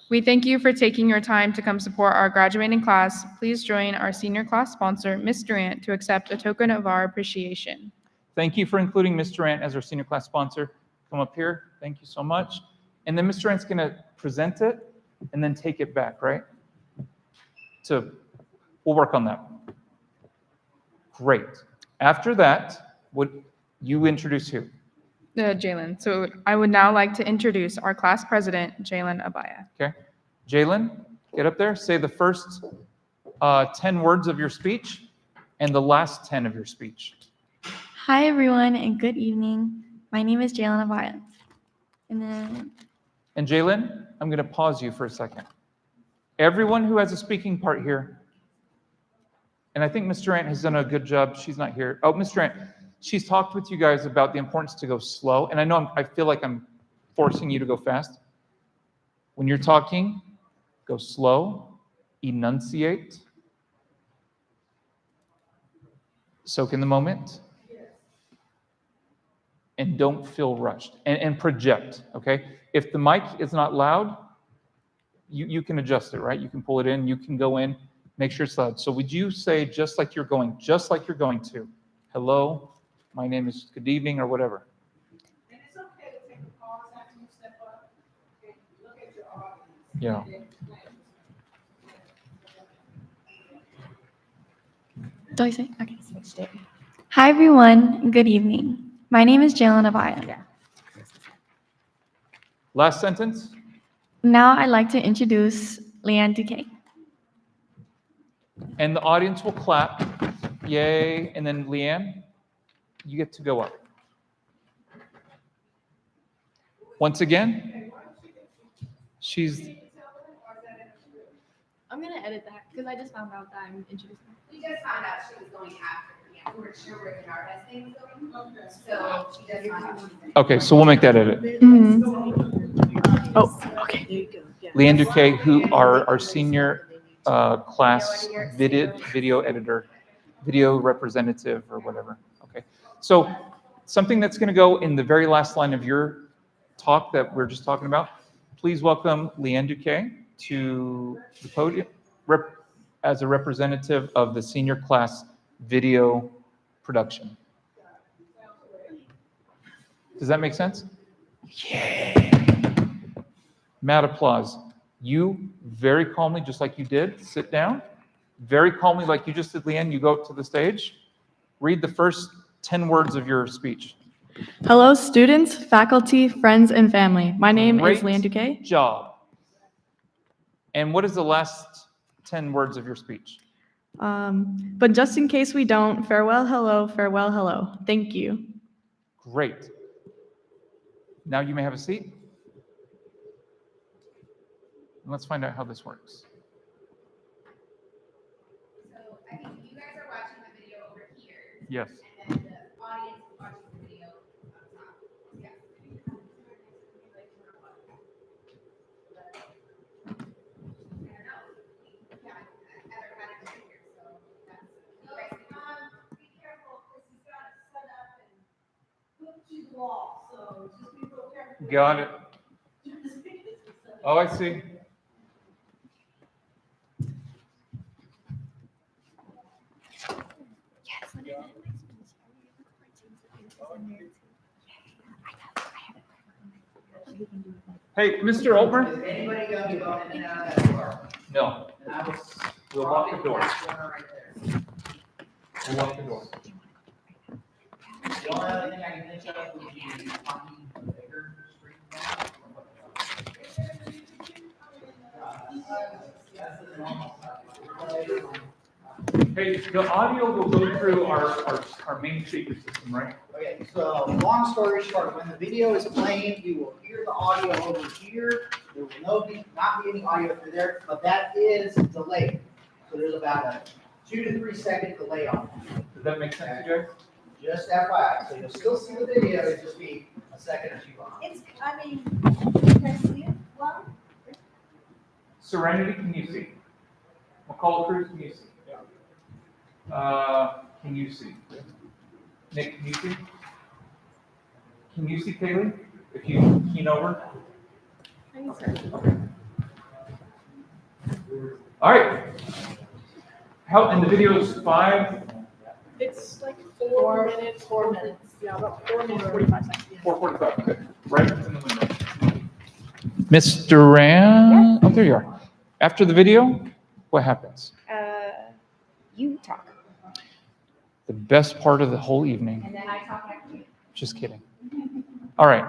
we thank you for taking your time to come support our graduating class. Please join our senior class sponsor, Ms. Durant, to accept a token of our appreciation. Thank you for including Ms. Durant as our senior class sponsor. Come up here. Thank you so much. And then Ms. Durant's going to present it and then take it back, right? We'll work on that. Great. After that, would you introduce who? Jalen. So I would now like to introduce our class president, Jalen Abaya. Okay. Jalen, get up there. Say the first 10 words of your speech and the last 10 of your speech. Hi, everyone, and good evening. My name is Jalen Avaya. And Jalen, I'm going to pause you for a second. Everyone who has a speaking part here, and I think Ms. Durant has done a good job. She's not here. Oh, Ms. Durant, she's talked with you guys about the importance to go slow. And I know I feel like I'm forcing you to go fast. When you're talking, go slow, enunciate, soak in the moment, and don't feel rushed. And project, okay? If the mic is not loud, you can adjust it, right? You can pull it in, you can go in, make sure it's loud. So would you say just like you're going to, hello, my name is good evening, or whatever. And it's okay to take a pause after you step up. Okay, look at your audience. Yeah. Do I say? Okay. Hi, everyone. Good evening. My name is Jalen Avaya. Last sentence. Now I'd like to introduce Leanne Duque. And the audience will clap. Yay. And then Leanne, you get to go up. Once again, I'm going to edit that because I just found out that I'm introducing. We just found out she was going after, yeah, we were sure where the art thing was going, so she just found out. okay, so we'll make that edit. Oh, okay. Leanne Duque, who are our senior class video editor, video representative, or whatever. Okay. So something that's going to go in the very last line of your talk that we're just talking about, please welcome Leanne Duque to the podium as a representative of the senior class video production. Does that make sense? Yeah. Mad applause. You very calmly, just like you did, sit down. Very calmly, like you just did, Leanne, you go up to the stage. Read the first 10 words of your speech. Hello, students, faculty, friends, and family. My name is Great Leanne Duque. job. And what is the last 10 words of your speech? But just in case we don't, farewell, hello. Thank you. Great. Now you may have a seat. And let's find out how this works. So I think you guys are watching the video over here. Yes. And then the audience is watching the video up top. Yeah. Be careful, because he's got it set up and hooked to the wall, so just be real careful. Got it. Oh, I see. Hey, Mr. Olmer? Is anybody gonna be going in and out of that door? No. And I will. We'll lock the door. That corner right there. We'll lock the door. The only other thing I can think of would be finding a bigger screen. That's the normal stuff. Hey, the audio will go through our main speaker system, right? Okay, so long story short, when the video is playing, you will hear the audio over here. There will not be any audio through there, but that is delayed. So there's about a 2 to 3 second delay on it. Does that make sense to you guys? Just FYI, so you'll still see the video, it'll just be a second or two on. It's, I mean, can I see it? Well, Serenity, can you see? McCall Cruz, can you see? Can you see? Nick, can you see? Can you see Kaylee? If you keen over? Okay. All right. How, and the video is 5? It's like 4 minutes, 4 minutes. Yeah, about 4 minutes, 45 seconds. 4:45, okay. Right in the window. Miss Duran, oh, there you are. After the video, what happens? You talk. The best part of the whole evening. and then I talk after you. Just kidding. All right,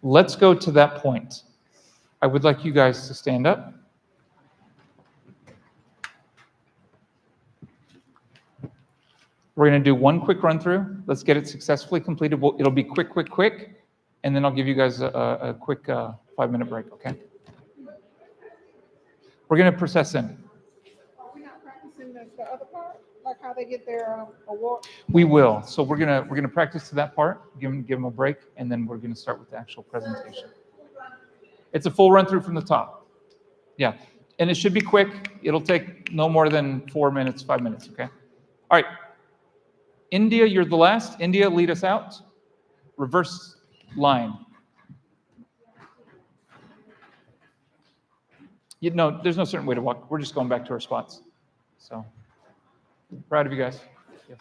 let's go to that point. I would like you guys to stand up. We're going to do one quick run through. Let's get it successfully completed. It'll be quick, and then I'll give you guys a quick 5-minute break, okay? We're going to process in. Are we not practicing the other part? Like how they get their award? We will. So we're gonna practice to that part, give them a break, and then we're gonna start with the actual presentation. It's a full run through from the top. Yeah, and it should be quick. It'll take no more than 4 minutes, 5 minutes, okay? All right. India, you're the last. India, lead us out. Reverse line. You know, there's no certain way to walk. We're just going back to our spots. So, proud of you guys. Yes.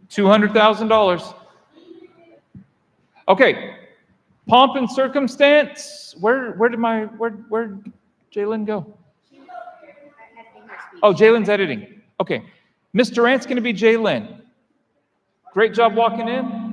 $200,000. Okay, pomp and circumstance. Where did Jalen go? Oh, Jalen's editing. Okay, Miss Durant's going to be Jalen. Great job walking in.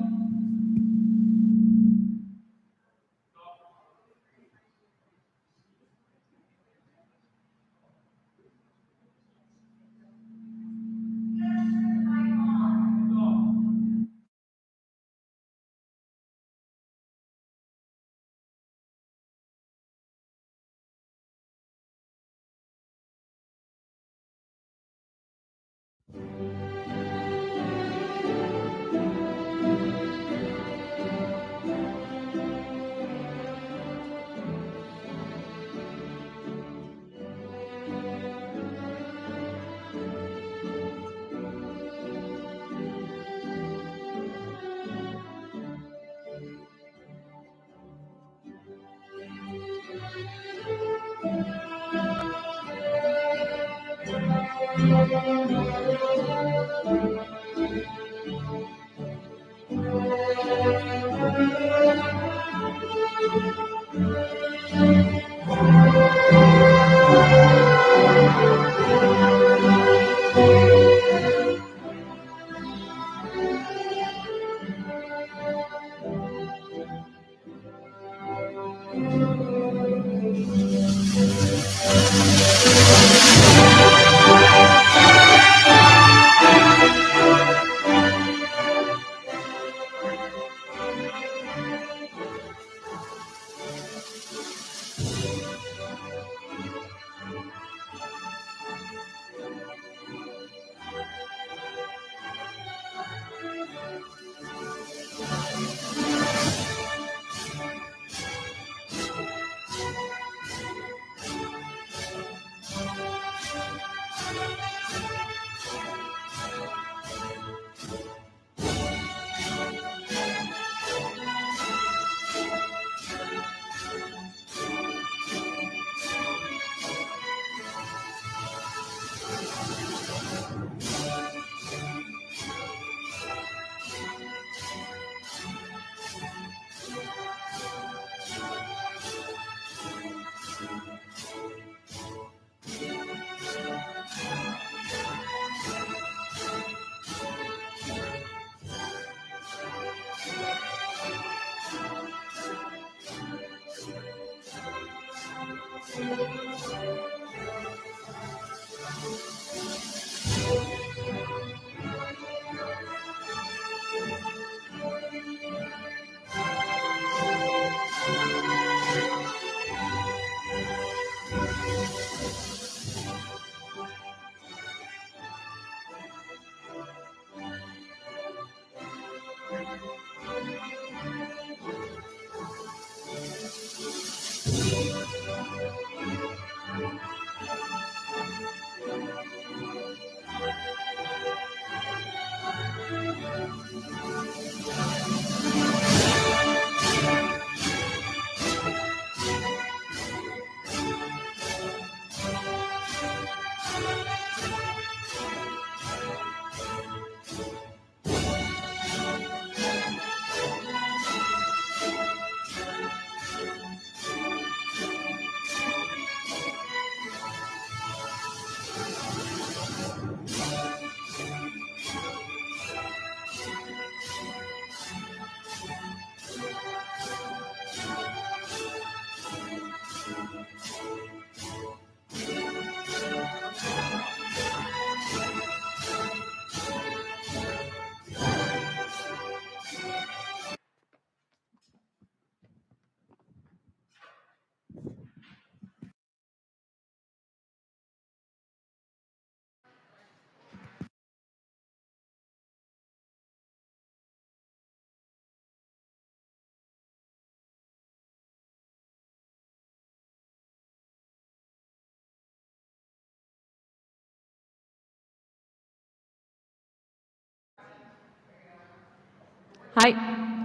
Hi.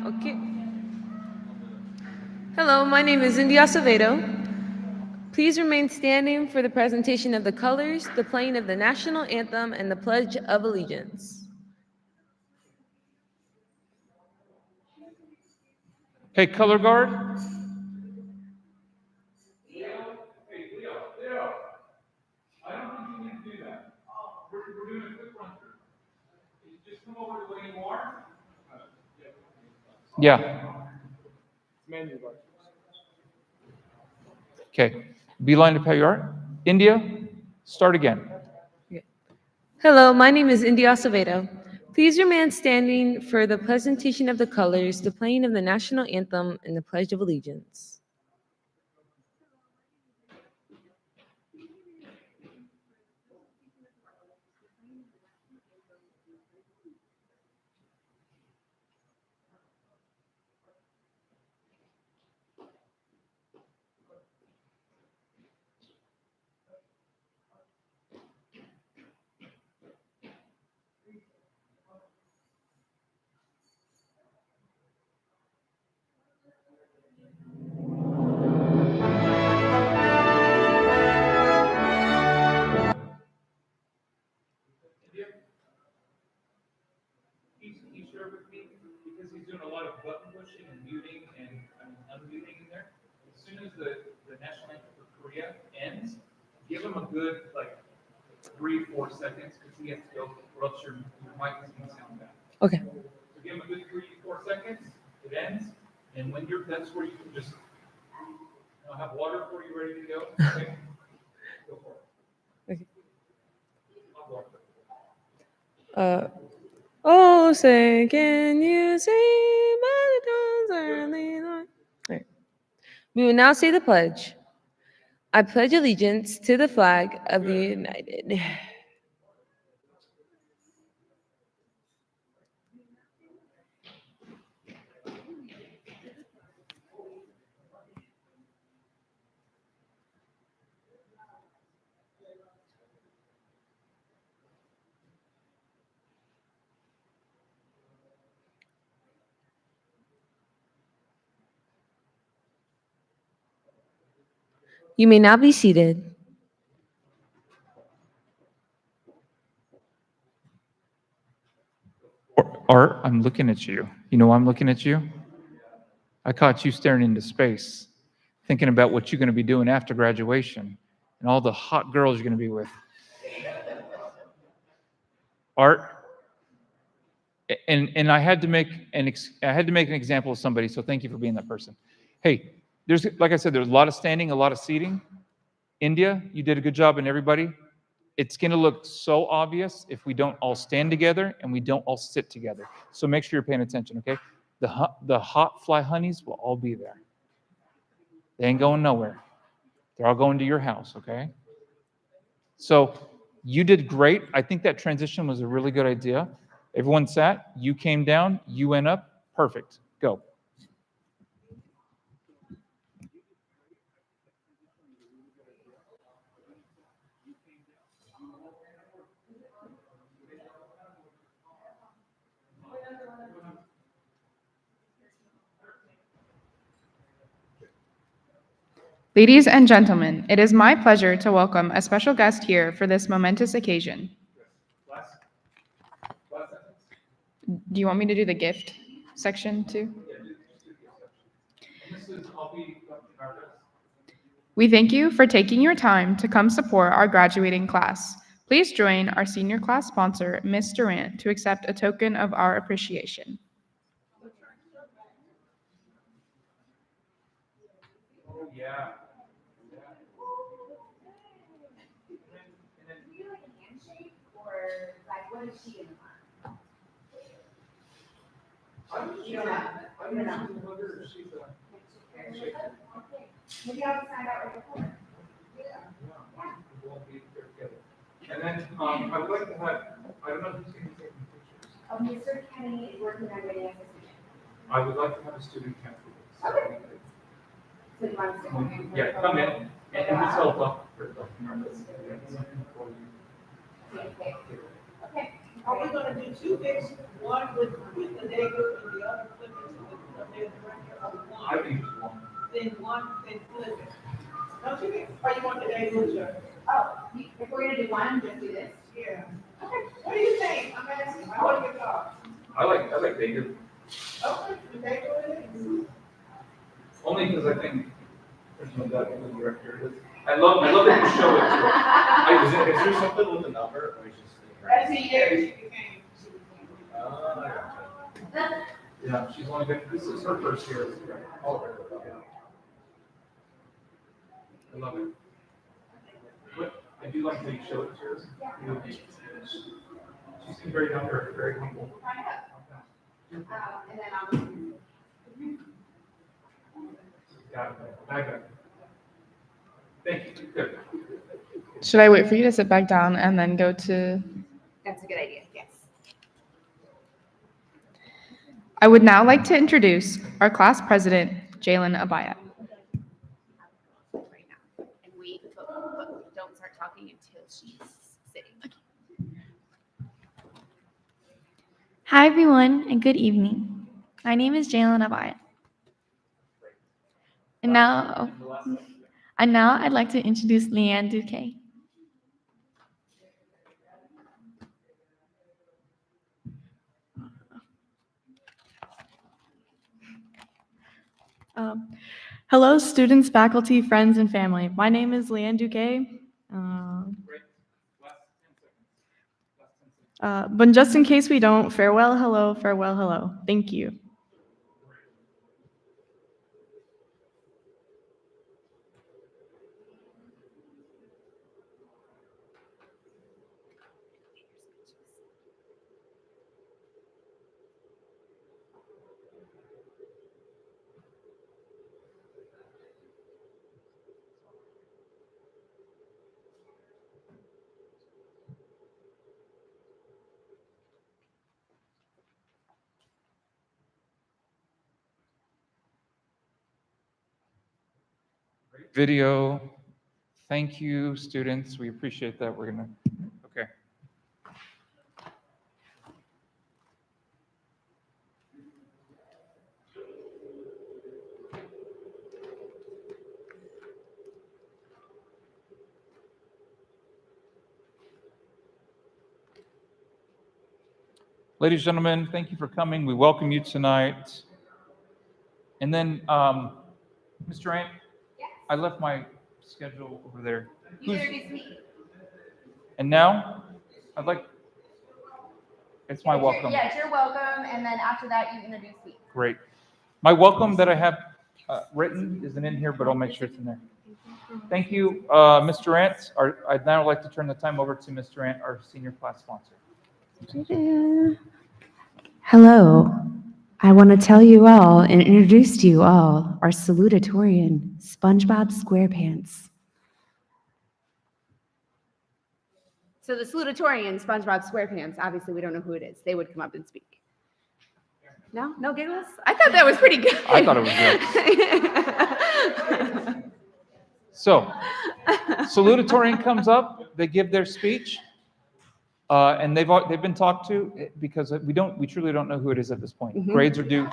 Okay. Hello, my name is India Acevedo. Please remain standing for the presentation of the colors, the playing of the national anthem, and the Pledge of Allegiance. Okay, color guard. I don't think you need to do that. We're doing a quick run through. Just come over to the way you are. Yeah. Okay. Beeline to how you are. India, start again. Hello, my name is India Acevedo. Please remain standing for the presentation of the colors, the playing of the national anthem, and the Pledge of Allegiance. He's shared with me because he's doing a lot of button pushing and muting and unmuting in there. As soon as the national anthem for Korea ends, give him a good 3-4 seconds because he has to go, or else your mic is going to sound bad. Okay. So give him a good 3-4 seconds. It ends, and when that's where you can just have water for you ready to go. Okay. Go for it. Okay. I'll walk it. Oh, say, can you see my early Lord? Right. We will now say the pledge. I pledge allegiance to the flag of the United. You may now be seated. Art, I'm looking at you. You know why I'm looking at you? I caught you staring into space, thinking about what you're going to be doing after graduation and all the hot girls you're going to be with. Art, and I had to make an example of somebody, so thank you for being that person. Hey, like I said, there's a lot of standing, a lot of seating. India, you did a good job, and everybody. It's going to look so obvious if we don't all stand together and we don't all sit together. So make sure you're paying attention, okay? The hot fly honeys will all be there. They ain't going nowhere. They're all going to your house, okay? So you did great. I think that transition was a really good idea. Everyone sat, you came down, you went up. Perfect. Go. Ladies and gentlemen, it is my pleasure to welcome a special guest here for this momentous occasion. Do you want me to do the gift section too? We thank you for taking your time to come support our graduating class. Please join our senior class sponsor, Ms. Durant, to accept a token of our appreciation. Yeah. What is she in the You don't have. Maybe I'll just find out right before. And then I would like to have, I don't know who's going to take pictures. Mr. Kenny is working on getting us a student. I would like to have a student capture this. Okay. So you want to come in? Yeah, come in and just help up for the document. Something for you. Okay. Are we gonna do two bits, one with the neighbor and the other flip it to the mayor director, or I one? think it's one. Then one, then flip it. Don't you think, or you want the day to Oh, if we're gonna do one, just do this. Yeah. Okay, what do you think? I'm asking, I want your thoughts. I like Baker. Okay, the day what it is. Only because I think there's no doubt who the director is. I love that you show it to Is there something with the number, or is just? That's the year she became. I gotcha. Yeah, she's only been, this is her first year as a director. Oh, really? Okay. I love it. But I do like that you show it to her. She seemed very down there, very humble. And then I'll. Got it. I got it. Thank you. Good. Should I wait for you to sit back down and then go to? That's a good idea, yes. I would now like to introduce our class president, Jalen Abaya. Right now. And wait, but don't start talking until she's sitting. Hi, everyone, and good evening. My name is Jalen Abaya. And now I'd like to introduce Leanne Duque. Hello, students, faculty, friends, and family. My name is Leanne Duque. But just in case we don't, farewell, hello, farewell, hello. Thank you. Video. Thank you, students. We appreciate that. We're gonna, okay. Ladies and gentlemen, thank you for coming. We welcome you tonight. And then, Mr. Ant, I left my schedule over there. You introduce me. And now, I'd like, it's my welcome. Yeah, it's your welcome, and then after that, you introduce me. Great. My welcome that I have written isn't in here, but I'll make sure it's in there. Thank you, Mr. Ant. I'd now like to turn the time over to Mr. Ant, our senior class sponsor. Hello. I want to tell you all and introduce to you all our salutatorian, SpongeBob SquarePants. So the salutatorian, SpongeBob SquarePants, obviously we don't know who it is. They would come up and speak. No? No giggles? I thought that was pretty good. I thought it was good. So, salutatorian comes up, they give their speech, and they've been talked to because we truly don't know who it is at this point. Mhm. Grades are due.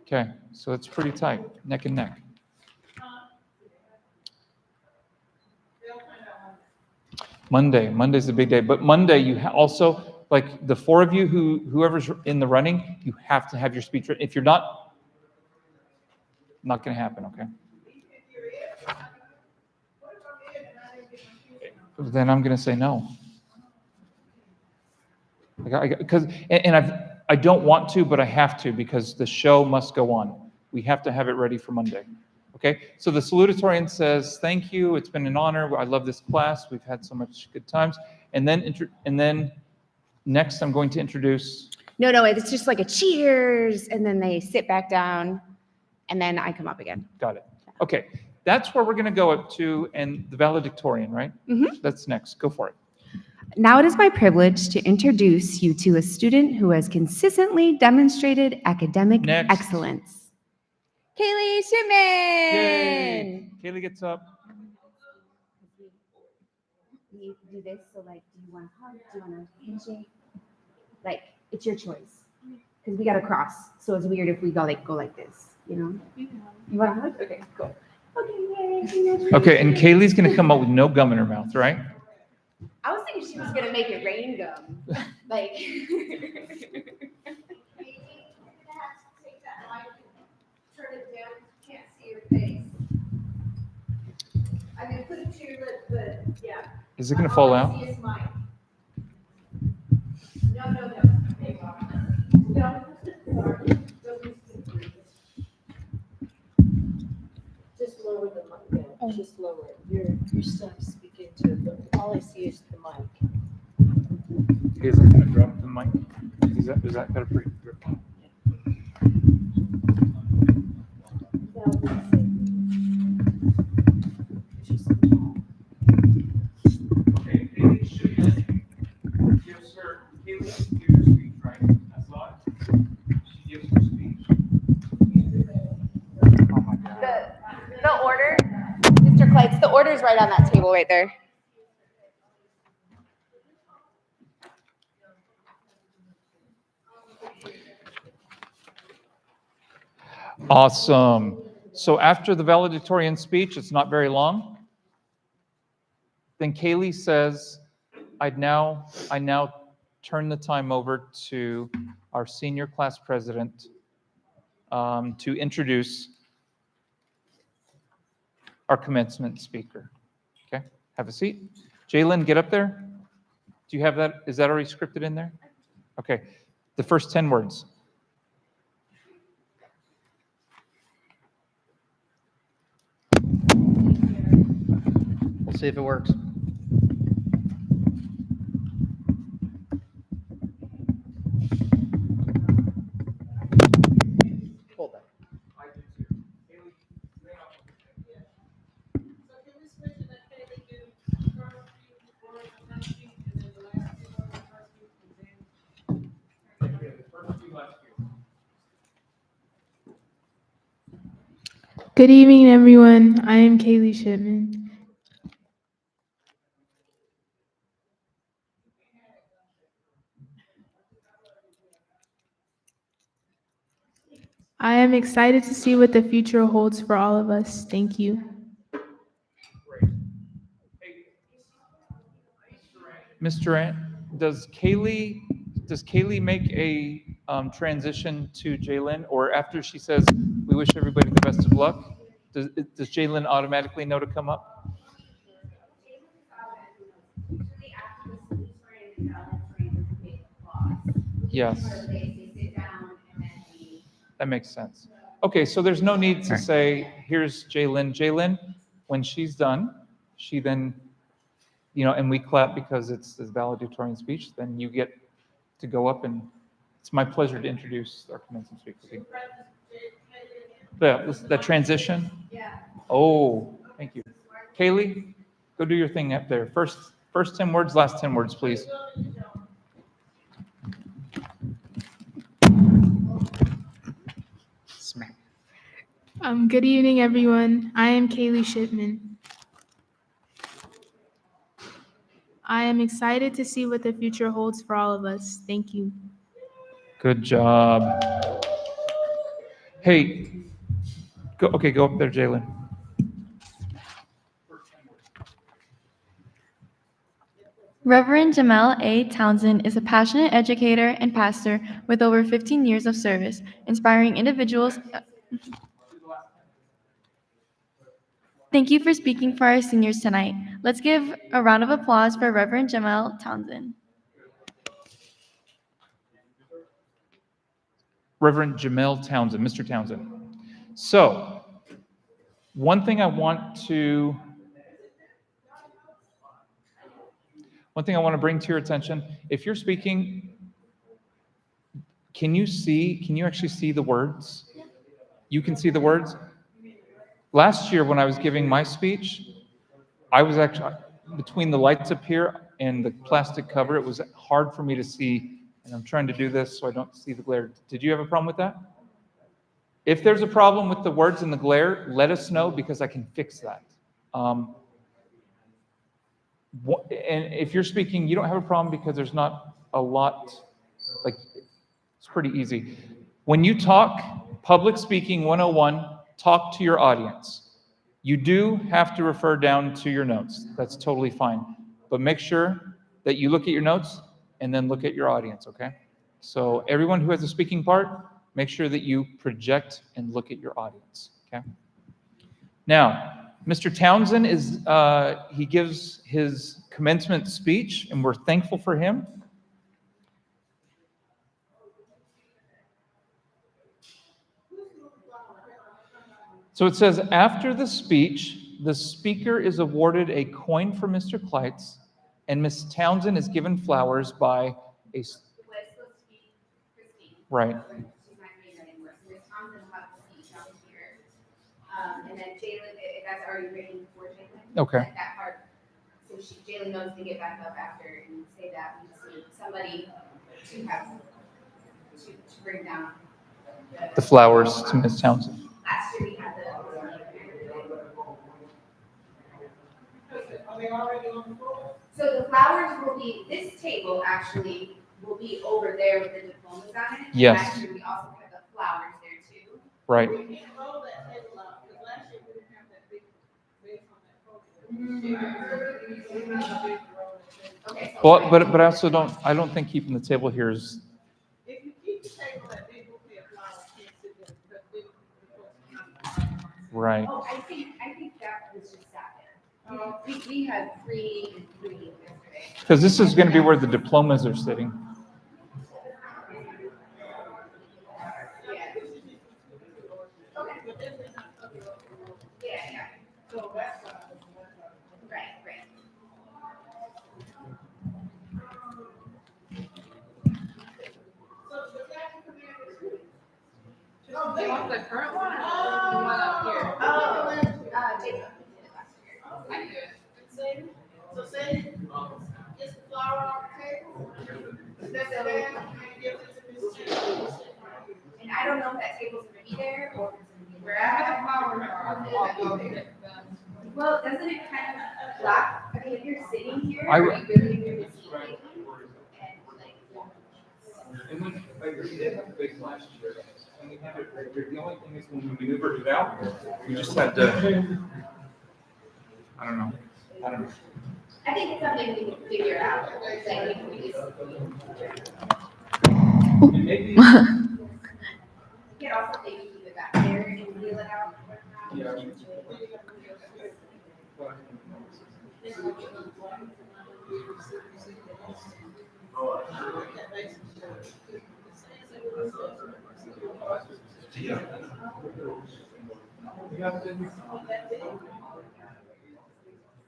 Okay, so it's pretty tight, neck and neck. Monday's the big day, but Monday you also, like the four of you whoever's in the running, you have to have your speech written. If you're not going to happen, okay? Then I'm going to say no. Because I don't want to, but I have to because the show must go on. We have to have it ready for Monday. Okay, so the salutatorian says, "Thank you. It's been an honor. I love this class. We've had so much good times." And then next, I'm going to introduce. No, it's just like a cheers, and then they sit back down, and then I come up again. Got it. Okay, that's where we're going to go up to, and the valedictorian, right? Mhm. That's next. Go for it. Now it is my privilege to introduce you to a student who has consistently demonstrated academic excellence. Kaylee Shipman! Yay! Kaylee gets up. You do this, so like, do you want a hug? Do you want a handshake? Like, it's your choice. Because we got to cross, so it's weird if we go like this. You know? You want a hug? Okay, cool. Okay, yay, congratulations. Okay, and Kaylee's gonna come up with no gum in her mouth, right? I was thinking she was gonna make it rain gum. Like. Maybe you're gonna have to take that mic and turn it down, you can't see your face. I mean, put it to your lips, but yeah. Is it gonna fall All I out? see is mic. No, no, no. No, sorry. Just lower the mic, yeah, just lower it. Your stuff's speaking to the, all I see is the mic. Okay, is it gonna drop the mic? Is that got a pretty grip? That would be safe. She's so tall. Okay, Kaylee should gives her speech, right? I saw it. She gives her speech. Oh my God. The order, Mr. Kleitz, the order's right on that table right there. Awesome. So after the valedictorian speech, it's not very long. Then Kaylee says, I now turn the time over to our senior class president to introduce our commencement speaker. Okay, have a seat. Jalen, get up there. Do you have that? Is that already scripted in there? Okay, the first 10 words. We'll see if it works. Hold that. Good evening, everyone. I am Kaylee Shipman. I am excited to see what the future holds for all of us. Thank you. Ms. Durant, does Kaylee make a transition to Jalen, or after she says, we wish everybody the best of luck, does Jalen automatically know to come up? Yes. That makes sense. Okay, so there's no need to say, here's Jalen. Jalen, when she's done, she then, and we clap because it's the valedictorian speech, then you get to go up, and it's my pleasure to introduce our commencement speaker. The transition? Yeah. Oh, thank you. Kaylee, go do your thing up there. First 10 words, last 10 words, please. Smack. Good evening, everyone. I am Kaylee Shipman. I am excited to see what the future holds for all of us. Thank you. Good job. Hey, go up there, Jalen. Reverend Jamel A. Townsend is a passionate educator and pastor with over 15 years of service, inspiring individuals. Thank you for speaking for our seniors tonight. Let's give a round of applause for Reverend Jamel Townsend. Reverend Jamel Townsend, Mr. Townsend. So, one thing I want to bring to your attention, if you're speaking, can you actually see the words? You can see the words? Last year when I was giving my speech, I was actually, between the lights up here and the plastic cover, it was hard for me to see, and I'm trying to do this so I don't see the glare. Did you have a problem with that? If there's a problem with the words and the glare, let us know because I can fix that. And if you're speaking, you don't have a problem because there's not a lot, like, it's pretty easy. When you talk, Public Speaking 101, talk to your audience. You do have to refer down to your notes. That's totally fine. But make sure that you look at your notes and then look at your audience, okay? So everyone who has a speaking part, make sure that you project and look at your audience, okay? Now, Mr. Townsend he gives his commencement speech, and we're thankful for him. So it says, after the speech, the speaker is awarded a coin for Mr. Kleitz, and Ms. Townsend is given flowers by a... Right. She's not being ready anymore. So Ms. Thompson will have the speech out here. And then Jalen, if that's already written for Jalen. Okay. That part, so Jalen knows to get back up after and say that. We just need somebody to have, to bring down. The flowers to Ms. Townsend. Last year we had the. Are they already on the floor? So the flowers will be, this table actually will be over there with the diplomas on it. Yes. Last year we also had the flowers there too. Right. We can't roll that table out, because last year we didn't have that big base on that podium. Okay. Well, but I don't think keeping the table here is... If you keep the table at big, we'll pay a flowers, can't sit there, but big. Right. Oh, I think that was just that there. We had 3 and 3 yesterday. Because this is going to be where the diplomas are sitting. Yeah. So that's, Right. so the guy who commanded. Do you want the current one or the one up here? Jacob. I do it. So say, it's the flower on the table. Step it down and give it to Ms. Chen. And I don't know if that table's gonna be there or if it's gonna be Wherever wherever. the flowers are, I'll go there. Well, doesn't it kind of block, I mean, if you're sitting here, I- are you really in your seat? Right. And like, And when, we did have a base last year, and we had it right here. The only thing is when we maneuvered it out, we just had to, I don't know. I think it's something we can figure out, like, if we just. And maybe, You can also maybe keep it back there and wheel it out. yeah.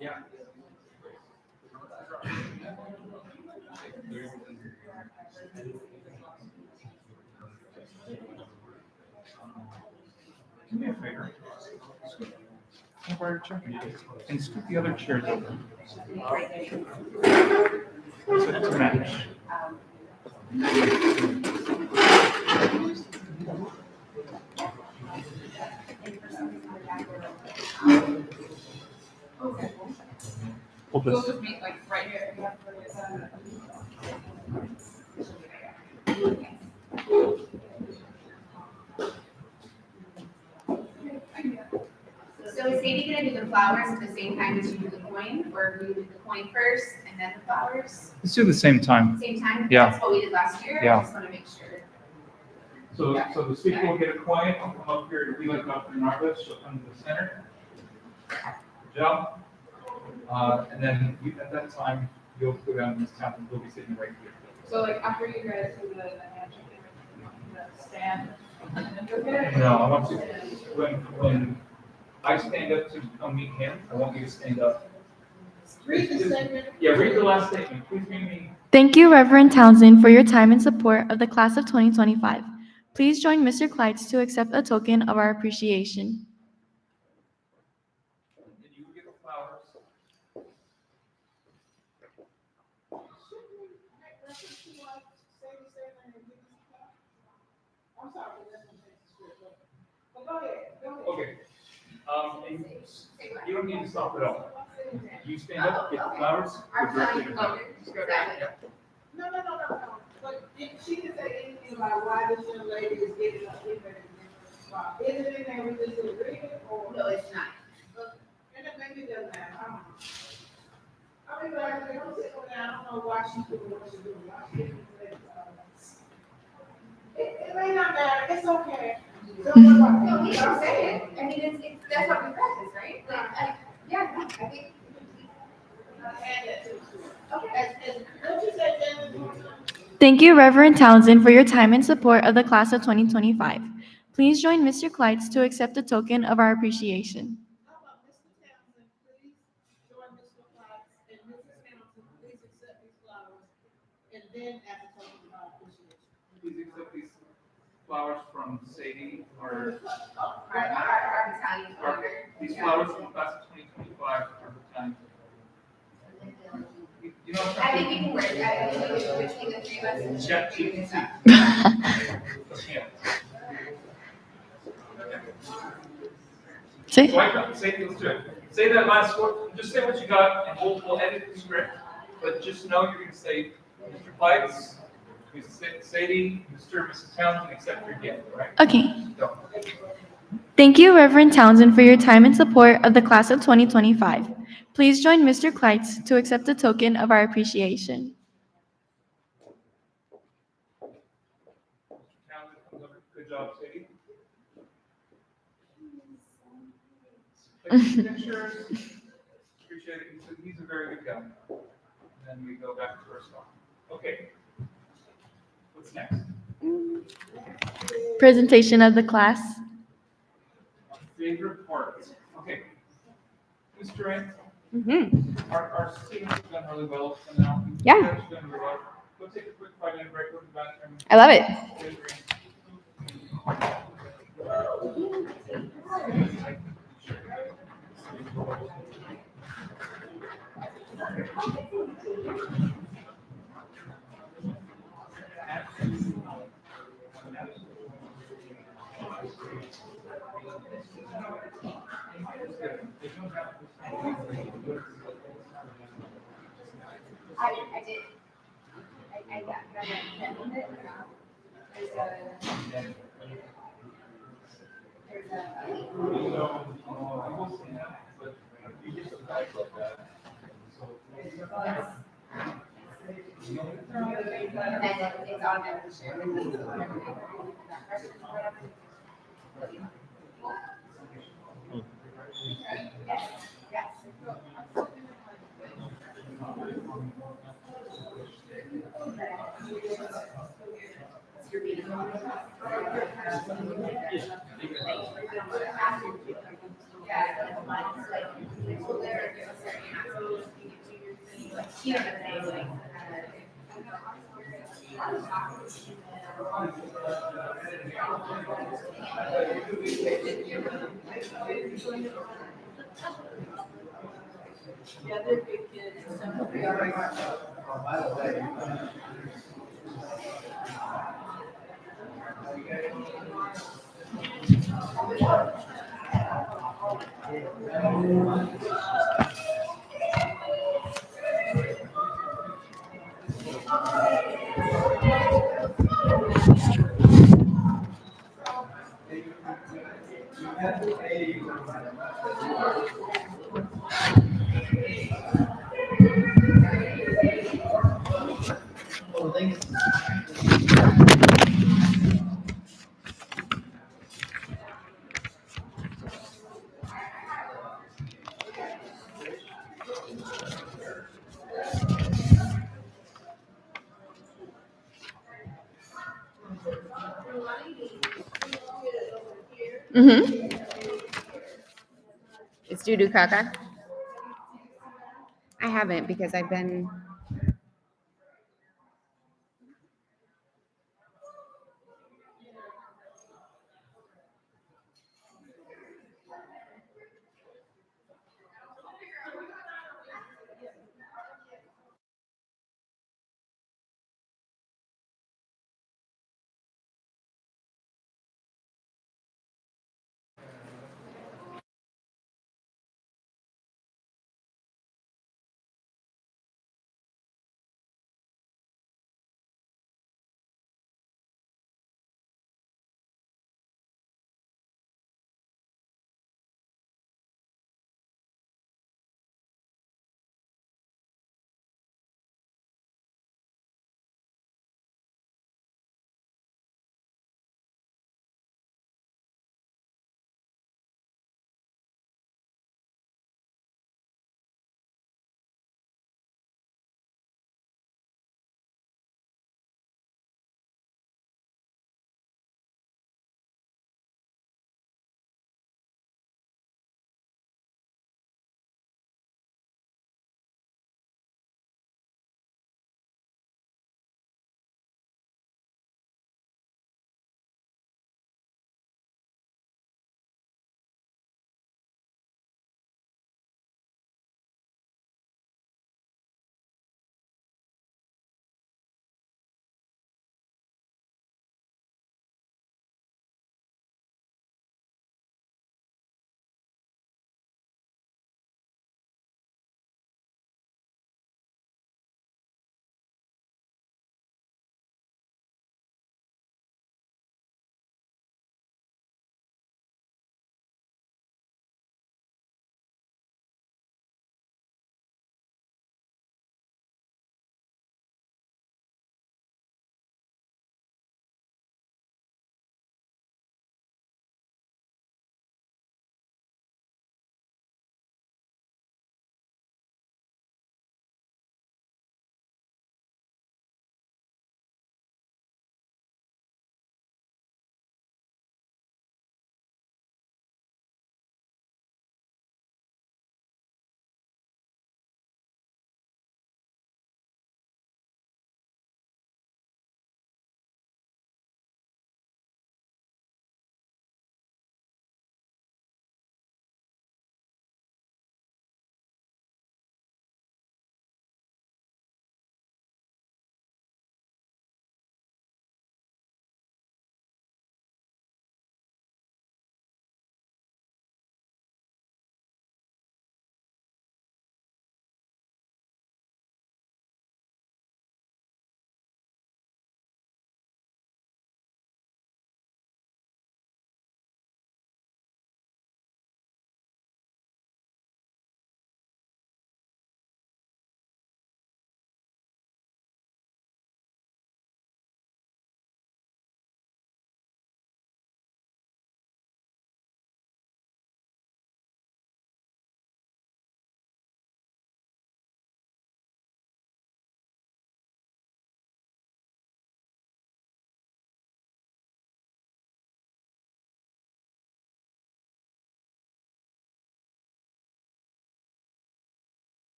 Yeah. Do me a favor. Can I borrow your chair? And scoot the other chairs over. To match. We'll We'll just, just meet like right here. So is Sadie gonna do the flowers at the same time as you do the coin, or do you do the coin first and then the flowers? let's do the same time. Same time? Yeah. That's what we did last year? Yeah. I just wanna make sure. So the speaker will get a coin. I'll come up here to wheel it up in our list. She'll come to the center. Good job. And then at that time, you'll go down to this town. We'll be sitting right here. So like after you guys do the handshake, the stand, and then go get it? No, I want you, when I stand up to come meet him, I want you to stand up. Read the statement. Yeah, read the last statement. Please read me. Thank you, Reverend Townsend, for your time and support of the class of 2025. Please join Mr. Kleitz to accept a token of our appreciation. And you will get the flowers. I'm sorry, but go ahead, go ahead. Okay. And you don't need to stop at all. You stand up, get the flowers, go directly to her. No. But she didn't say anything about why this young lady is getting up, giving her. Is it in there, we just read it, or? No, it's not. And then maybe it doesn't matter, I don't know. I mean, like, I'm sitting over there, I don't know why she's doing what she's doing. It may not matter, it's okay. No, we don't say it. I mean, that's what we practice, right? Like, yeah, no, I think. Okay. What you say, Jen? Thank you, Reverend Townsend, for your time and support of the class of 2025. Please join Mr. Kleitz to accept a token of our appreciation. How about Mr. Townsend, please join Mr. Fox, and Mrs. Townsend, please accept these flowers, and then as a token of our appreciation. Please accept these flowers from Sadie, Our battalion order. these flowers from the class of 2025 are battalion. You know what I I'm think we can work, I think we can between the three of us. Yeah, figure this out. Yeah. Say. Why not? Let's do it. Say that last word, just say what you got, and we'll edit the script, but just know you're gonna say, Mr. Pikes, Mrs. Sadie, Mr. and Mrs. Townsend, accept your gift, right? Okay. Go. Thank you, Reverend Townsend, for your time and support of the class of 2025. Please join Mr. Kleitz to accept a token of our appreciation. Townsend comes over. Good job, Sadie. Take some pictures. Appreciate it. He's a very good guy. And then we go back to our song. Okay. What's next? Presentation of the class. Favorite part. Okay. Mr. Rand, Mm-hmm. our students have done really well up to now. Yeah. You guys have done really well. Go take a quick 5-minute break, go to the bathroom. I love it. I did. I got it. And then it's on there to share. Yes, yes. Mm-hmm. It's doo-doo caca. I haven't because I've been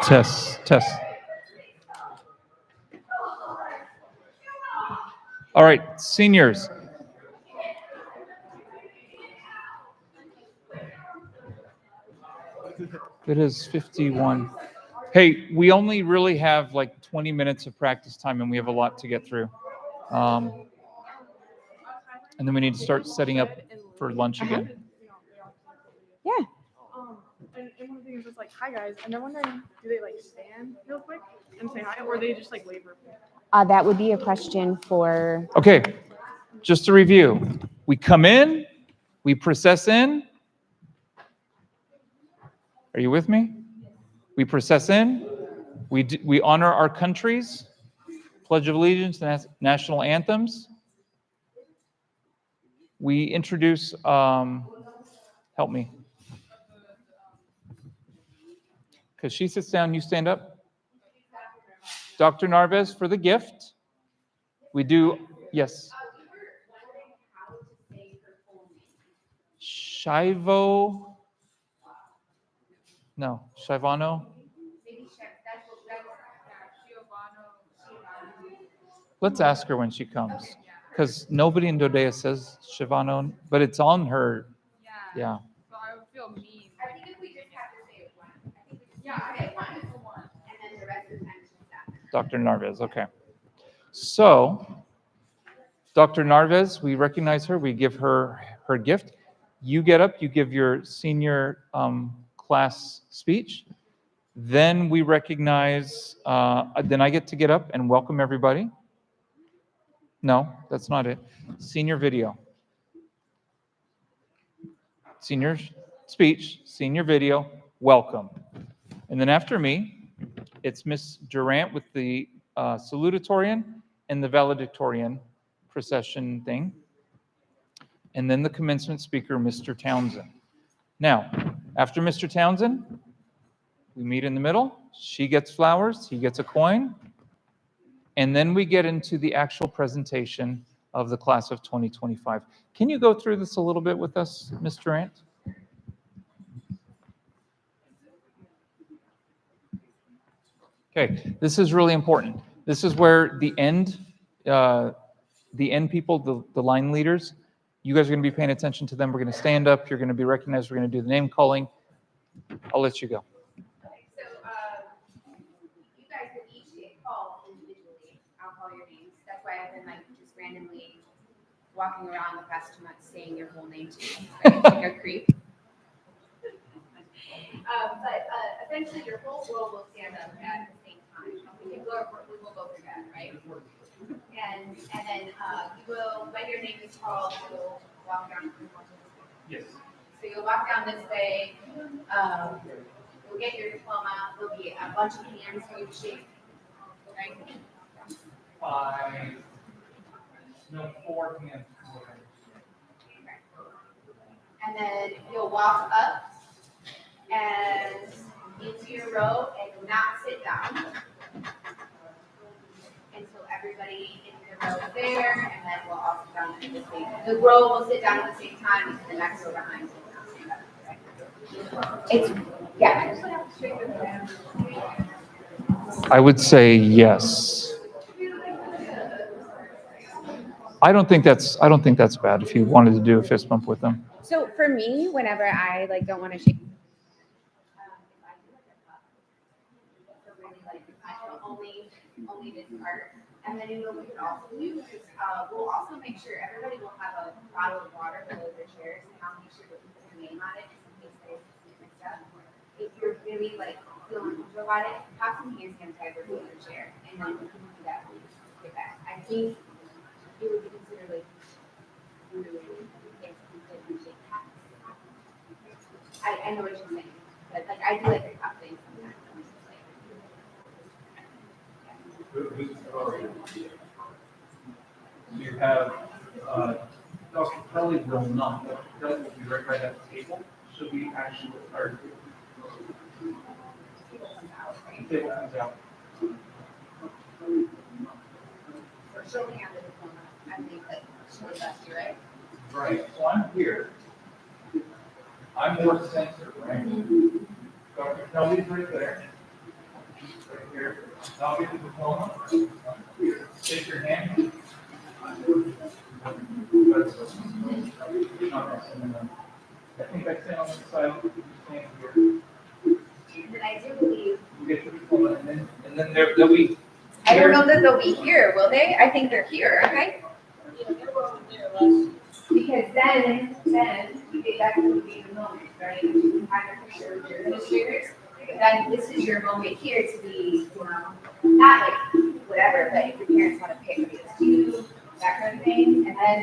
Test. All right, seniors. It is 51. Hey, we only really have like 20 minutes of practice time, and we have a lot to get through. And then we need to start setting up for lunch again. Yeah. And one thing is just like, hi guys, and they're wondering, do they like stand real quick and say hi, or they just like wave real quick? That would be a question for. Okay, just to review, we come in, we process in. Are you with me? We process in, we honor our countries, Pledge of Allegiance, national anthems. We introduce, help me. Because she sits down, you stand up. Dr. Narvez for the gift. We do, yes. Shivano. Let's ask her when she comes. Because nobody in Dodea says Shivano, but it's on her. Yeah. So I would feel mean. I think if we just have to say one. I think we just say one, and then the rest of the time it's just that. Dr. Narvez, okay. So, Dr. Narvez, we recognize her, we give her her gift. You get up, you give your senior class speech. Then we recognize, then I get to get up and welcome everybody. No, that's not it. Senior video. Senior speech, senior video, welcome. And then after me, it's Miss Durant with the salutatorian and the valedictorian procession thing. And then the commencement speaker, Mr. Townsend. Now, after Mr. Townsend, we meet in the middle. She gets flowers, he gets a coin. And then we get into the actual presentation of the class of 2025. Can you go through this a little bit with us, Ms. Durant? Okay, this is really important. This is where the end people, the line leaders, you guys are going to be paying attention to them. We're going to stand up. You're going to be recognized. We're going to do the name calling. I'll let you go. Okay, so you guys will each get called individually. I'll call your names. That's why I've been like just randomly walking around the past 2 months saying your whole name to you, like a creep. But essentially, your whole world will stand up at the same time. We will go through that, right? And then you will, when your name is called, you'll walk down. Yes. So you'll walk down this way. You'll get your diploma. There'll be a bunch of hands for you to shake. Right? 4 hands. And then you'll walk up and into your row and not sit down until everybody in the row is there, and then we'll all sit down at the same. The row will sit down at the same time, and the next row behind will not stand up. It's I would say yes. I don't think that's bad if you wanted to do a fist bump with them. So for me, whenever I don't want to shake. Only this part. And then what we can also do is we'll also make sure everybody will have a bottle of water below their chairs, and I'll make sure that we put your name on it just in case there's mixed up. If you're really feeling comfortable about it, have some hand sanitizer below your chair, and then we can do that when you get back. I think it would be considered rude if we didn't shake hands. I know what you're saying, but I do like the cup thing sometimes. You have Dr. Kelly will not. Dr. Kelly will be right by that table. She'll be actually our table comes out. She'll hand the diploma. I think that she'll best you, right? Right. So I'm here. I'm more center, right? Dr. Kelly's right there. Here, I'll get the diploma. Shake your hand. I think I stand on this side, you stand here. And I do believe, You get the diploma, and then they'll be. I don't know that they'll be here, will they? I think they're here, okay? Because then, that's going to be the moment, right? You can have a picture with your administrators. But then this is your moment here to be, not like whatever, but if your parents want to pick a PS2, that kind of thing. And then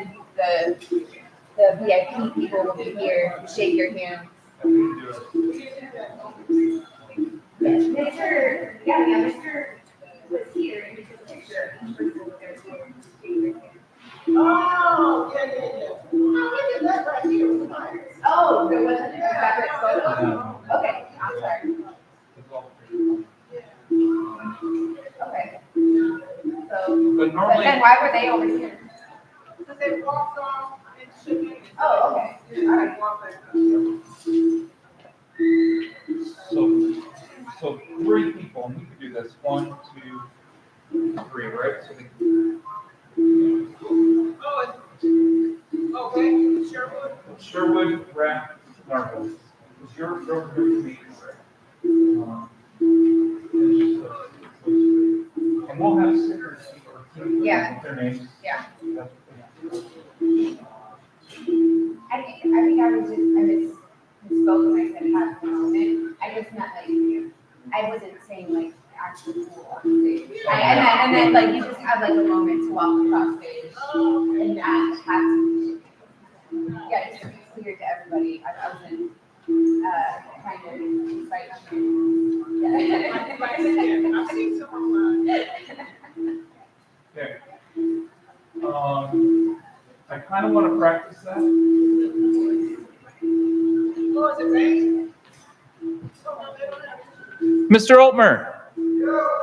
the VIP people will be here to shake your hand. Yes, Mr. Yeah, Mr. was here and he took a picture. Oh, yeah. Oh, look at that right here. Oh, there wasn't a separate photo? Okay, I'm sorry. Okay. So, But but normally. then why were they over here? Because they walked off and shook it. Oh, okay. All right. So 3 people, and we could do this. 1, 2, 3, right? So Okay, Sherwood. Sherwood, Rapp, Marble. Is your meeting, right? And we'll have stickers Yeah. with their names. Yeah. I think I misspoke when I said have a moment. I just meant like, I wasn't saying like actually cool on stage. I meant like you just have like a moment to walk across stage and not have to. Yeah, just to be clear to everybody, I wasn't, kind of incite on you. I see someone. Okay. I kind of want to practice that. Oh, is it raining? Mr. Altmer,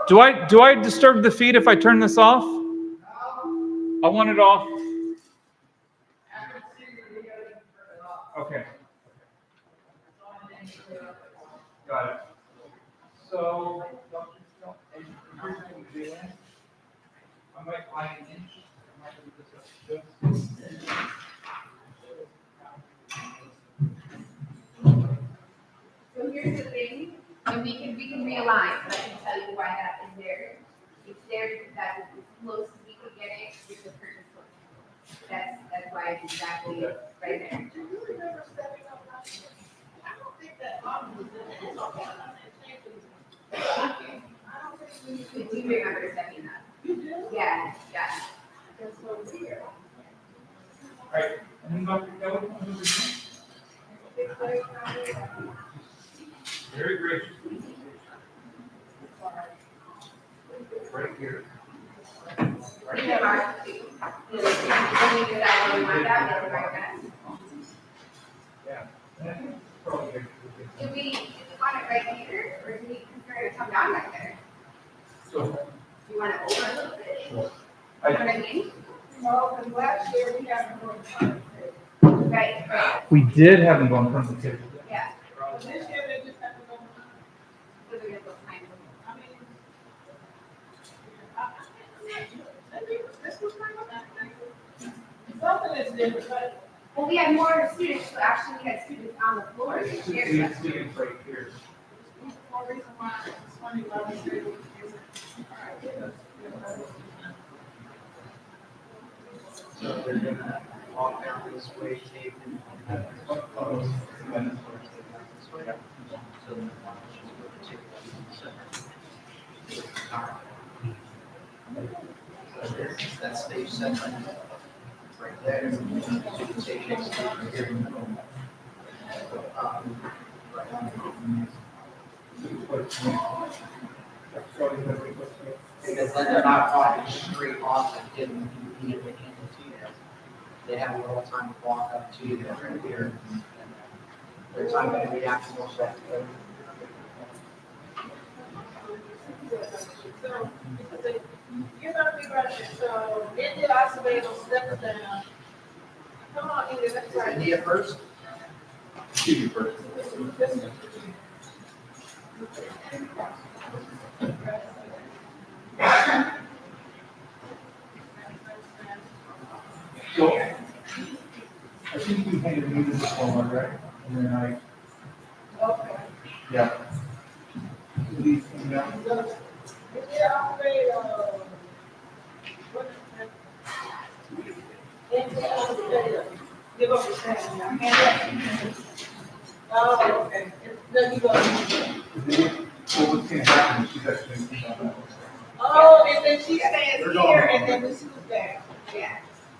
do I disturb the feed if I turn this off? I want it off. Okay. Got it. So, I might lie an inch. I might do this up just. So here's the thing, and we can realign, but I can tell you why that is there. It's there because that's as close as we could get it with the purchase order. That's why it's exactly right there. Do you remember stepping up? Yeah, yeah. All right. And then Dr. Kelly, very gracious. Right here. We have ours too. When we do that, when we want that, we'll write that. Yeah. Do we want it right here, or do we prefer to come down right there? So, Do you want it over a little bit? You know I, what I mean? No, because last year we had more time. Right. we did have them go in front of the table. Yeah. This year they just have to go. So they're gonna go behind them. I mean, this was kind of, something is different, but. Well, we had more students, so actually we had students on the floor. We have students right here. More reason why it's funny, why we say we use it. So they're gonna walk down this way, tape and. That's stage 7. Right there. Stage 8 right here. Because then they're not walking straight off and getting immediately into you. They have a little time to walk up to you right here. Their time to react to that. So, you're gonna be running, so India Acevedo steps down. Come on, India, that's right. India first? Excuse me first. one, right? And then Okay. yeah. These, you know, Give up your hand now. Hand up. Oh, okay. Then you go. so what's gonna happen is she's actually. Oh, and then she stands here and then we scoot down. Yeah.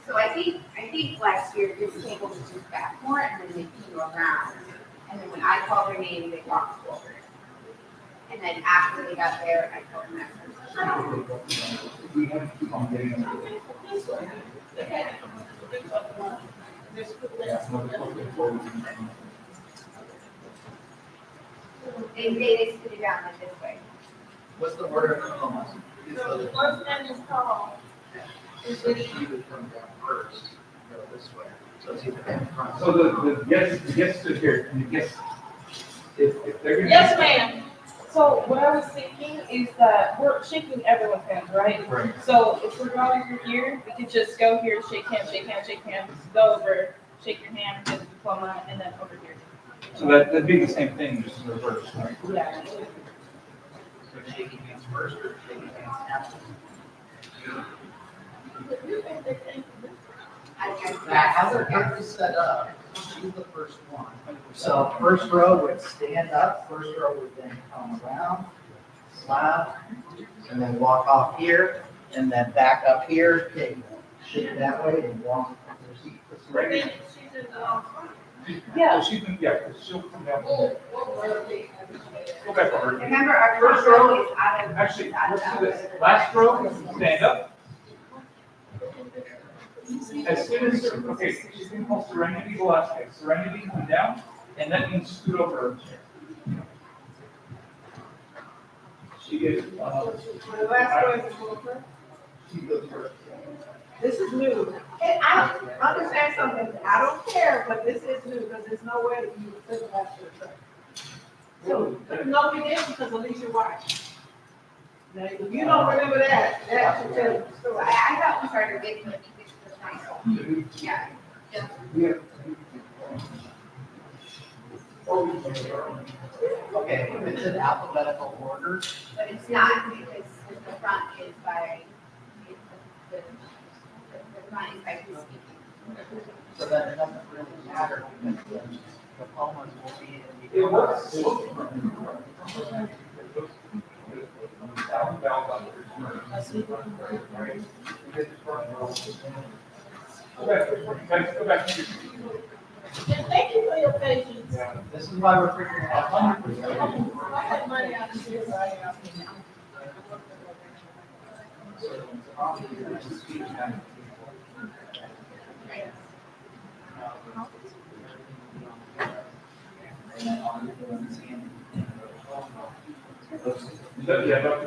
So I think last year this table was just back more and then they came around. And then when I called their name, they walked forward. And then after they got there, I told them that person. We have to keep on getting them. They sit it down like this way. What's the order of diplomas? So the first name is called. So she would come down first, go this way. So it's either in front. So the guests stood here, and the guests, if they're gonna. Yes, ma'am. So what I was thinking is that we're shaking everyone's hands, right? Right. So if we're going through here, we could just go here, shake hands, go over, shake your hand, get the diploma, and then over here. So that'd be the same thing, just in reverse, right? Yeah. So shaking hands first or shaking hands after? How they're set up, she's the first one. So first row would stand up, first row would then come around, slap, and then walk off here, and then back up here, take, shake that way and walk. Right. Yeah. So she's, she'll come down. Go back over. Remember, our First first row row, is out of. actually, let's do this. Last row, stand up. As soon as, okay, she's gonna call Serenity Velasquez. Serenity, come down, and that means scoot over. She is, The last one is over. she goes first. This is new. And I understand something, I don't care, but this is new, because there's no way that you would fit the last year. So, no, we didn't, because Alicia White. Now, if you don't remember that, that should tell you the story. I thought we started getting the pictures. Yeah. Okay, if it's in alphabetical order, But it's not, because the front is by, the front is by who's speaking. so then it doesn't really matter because the diplomas will be in the. It works. Go back. Thank you for your patience. This is why we're figuring out 100%. I had money out of here, right now.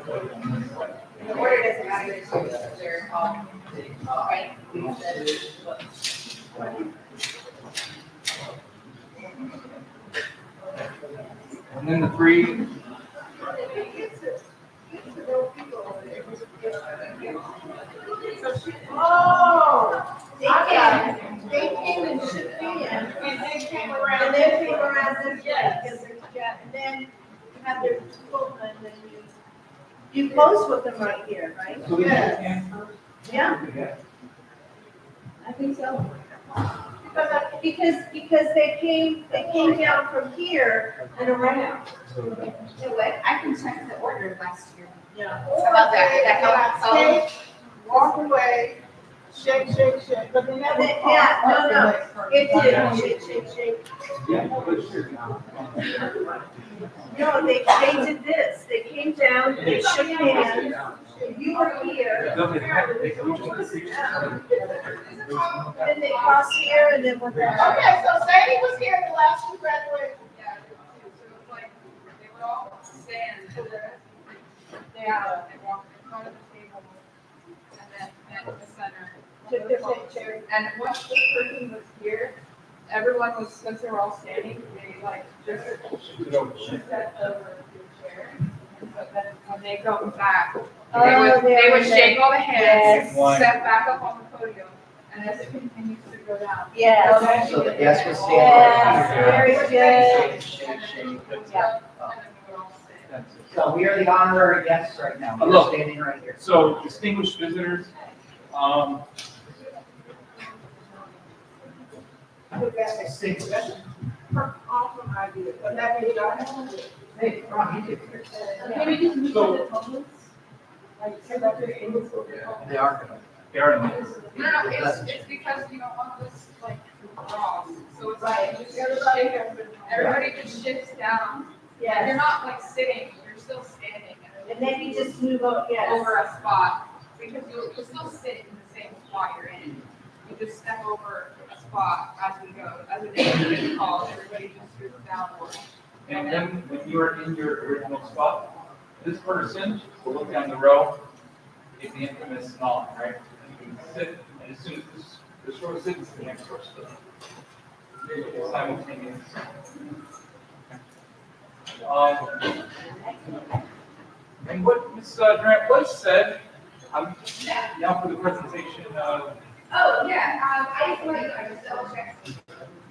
The order doesn't matter, it's just they're all, right? And then the three, Oh, they came and shook hands, and then came around. And then came around this way, Yes. because there's, yeah, and then you have their diploma, and then you pose with them right here, right? Yeah, I think so. Because they came down from here and around. So what, I can check the order last year. Yeah. How about that? That helps. Take, walk away, shake, but they never. Yeah, no, it did, shake. No, they did this, they came down, they shook hands, you were here. Then they crossed here and then went back. Okay, so Sadie was here at the last two graduations. Yeah, so it was like, they would all stand to the, they walked in front of the table, and then at the center. Took their picture. And once this person was here, everyone was, since they were all standing, they like just shift that over to the chair. But then when they go back, they would shake all the hands, Yes. step back up on the podium, and as it continues to Yes. So the guest was standing Yes, right here. very good. Shake, shake. Yeah. So we are the honorary guests right now. We're Hello. standing right here. So distinguished visitors, Awesome idea, but that means y'all have to. Hey, Ron, you get Maybe just move So- to the public. Like, so that they're able to. They are gonna. they are in No, it's because you don't want this like cross, so it's Right, like, everybody just shifts down. Yes. You're not like sitting, you're still standing And then you just move up, yes. over a spot, because you'll still sit in the same spot you're in. You just step over a spot as we go, as a name is called, everybody just moves downward. And then when you are in your original spot, this person will look down the row, is the infamous song, right? You can sit, and as soon as this row sits, the next row sits. Simultaneous. And what Ms. Durant was said, now for the presentation of. Oh, yeah, I just wanted to double check.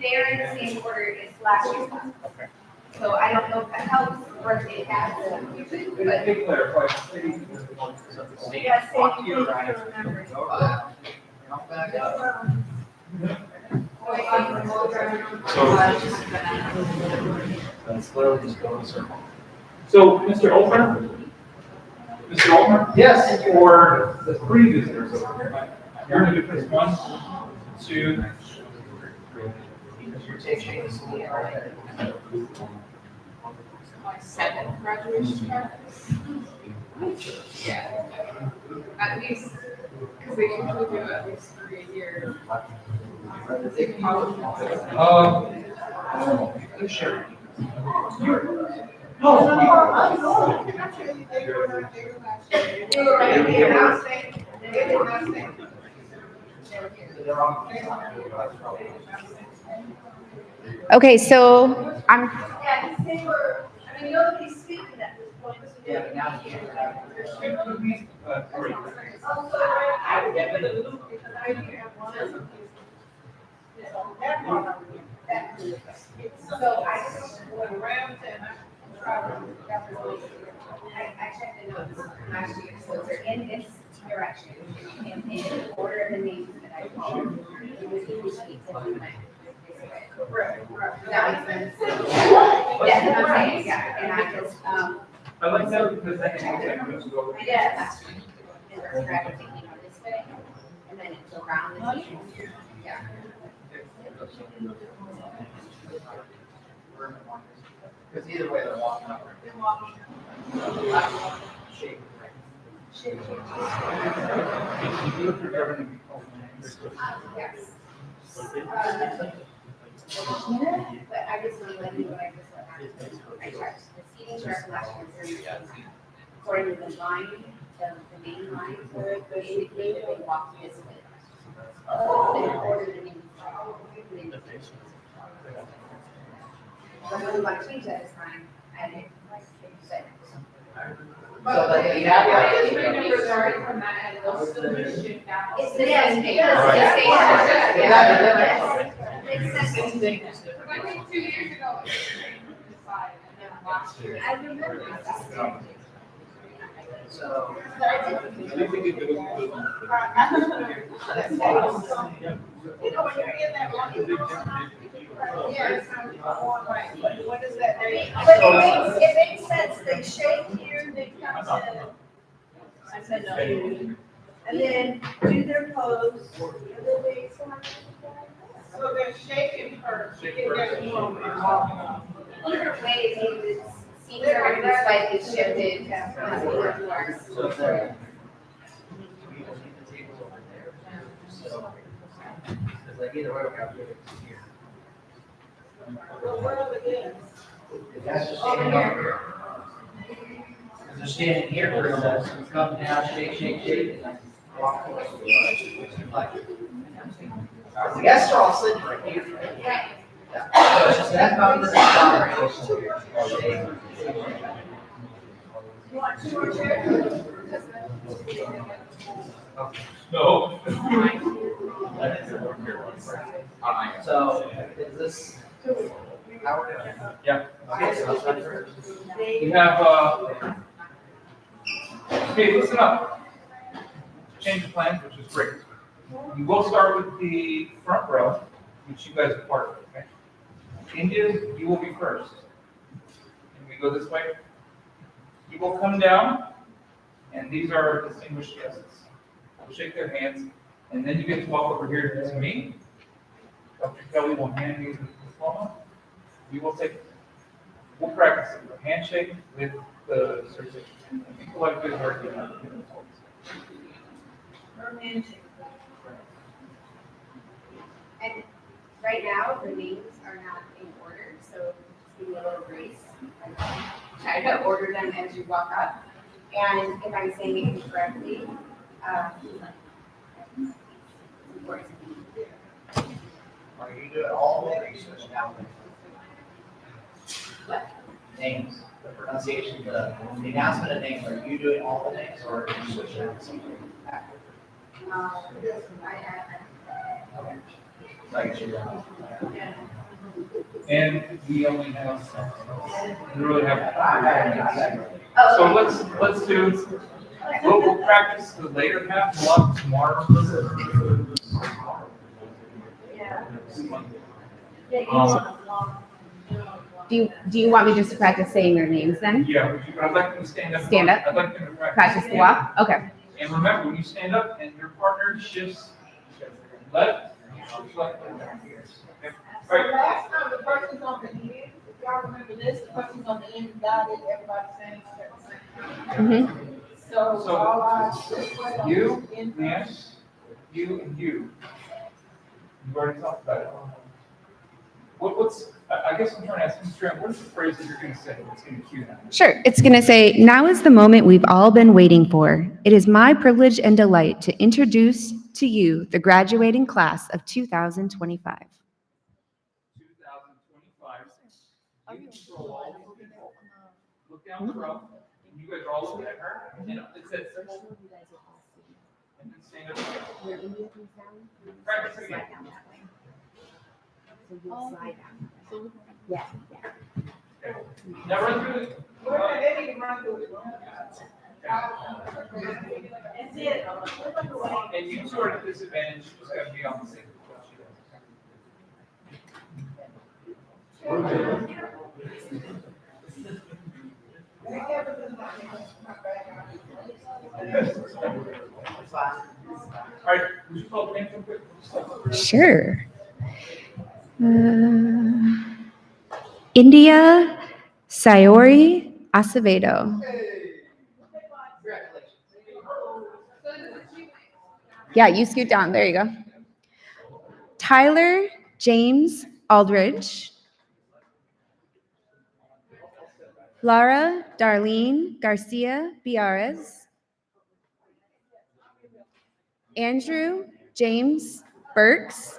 They are in the same order as last year's class. Okay. So I don't know if that helps or if it has, but They clarify. Yes, thank you for remembering. That's literally just going in a circle. So, Mr. Olmer? Mr. Olmer? Yes. For the three visitors, you're going to do this 1, 2, 3. Take Shane's lead right there. Like 7 graduation parties. Yeah. At least, because they usually do at least 3 a year. They probably. Sure. Okay, so I'm Yeah, they were, I mean, nobody's speaking at this point. Yeah, but now you can. Also, I would get rid of the loop because I do have one of them. That part of it, that is. So I just went around and I tried to. I checked the notes last year, so they're in this direction, in order of the names that I called. It was in the sheets that we went this way. That makes sense? That's what I'm saying, yeah, and I just, I like that because then it moves over. yes. And we're gravitating this way, and then it's around the team. Yeah. Because either way, they're walking up. Shake. Yes. But I just want to let you know what I just said. I checked the seating chart last year. According to the line, the main line, they indicated they walked this way. In order to be. But we want to change that this time, and it, but. So the I caveat just is. remember starting from that end, they'll still be shift down. It's the same page. Makes sense. I think 2 years ago, it was decided, and then last year. I remember that. So. You know, when you're in that one. Yes. What is that? But it makes sense, they shake here, they come to. I said no. And then do their pose, and then they. So they're shaking first. Shake first. Either way, it seems already slightly shifted. As we work towards. So there. We will keep the tables over there. So. Because like either way, we have to do it here. Well, where are the kids? The guys are standing over here. Because they're standing here, where it says, come down, shake, shake, shake, and then walk away. Like, the guests are all sitting right here. Right. Yeah. So it's just that conversation. You want 2 more chairs? No. So is this? Yeah. We have, okay, listen up. Change of plans, which is great. You will start with the front row, which you guys are part of, okay? India, you will be first. And we go this way. You will come down, and these are our distinguished guests. We'll shake their hands, and then you get to walk over here to me. Dr. Kelly will hand you the diploma. We'll practice it. A handshake with the certificate. People like this are And right now, the names are not in order, so just give me a little grace. Try to order them as you walk up. And if I'm saying it incorrectly, of course. Are you doing all of it, or are you switching out? What? Names, the pronunciation, the announcement of names, are you doing all the names, or are you switching out something? Okay. Like you. And we only have, we really have. Oh, So let's do, we'll practice the later half a lot tomorrow. Do you want me just to practice saying their names then? Yeah, but I'd like them to stand up. Stand up? I'd like them to Practice the walk? Okay. And remember, when you stand up and your partner shifts left, you shift left. Okay? All right. Last time, the person's on the end, if y'all remember this, the person's on the end, dotted, everybody saying at the same time. So So, all eyes this way on You, the end. Nance, you, and you. You've already talked about it. I guess I'm trying to ask Mr. Grant, what is the phrase that you're going to say that's going to cue that? Sure. It's going to say, now is the moment we've all been waiting for. It is my privilege and delight to introduce to you the graduating class of 2025. 2025. You control all these people. Look down the row. And you guys are all looking at her. And it says, and then stand up. Practice again. Yeah. Now run through it. They need to run through it. That's it. And you two are at a disadvantage. You just got to be on the same. All right, would you call the name real quick? Sure. India Sayori Acevedo. Yeah, you scoot down. There you go. Tyler James Aldridge. Lara Darlene Garcia Biarez. Andrew James Burks.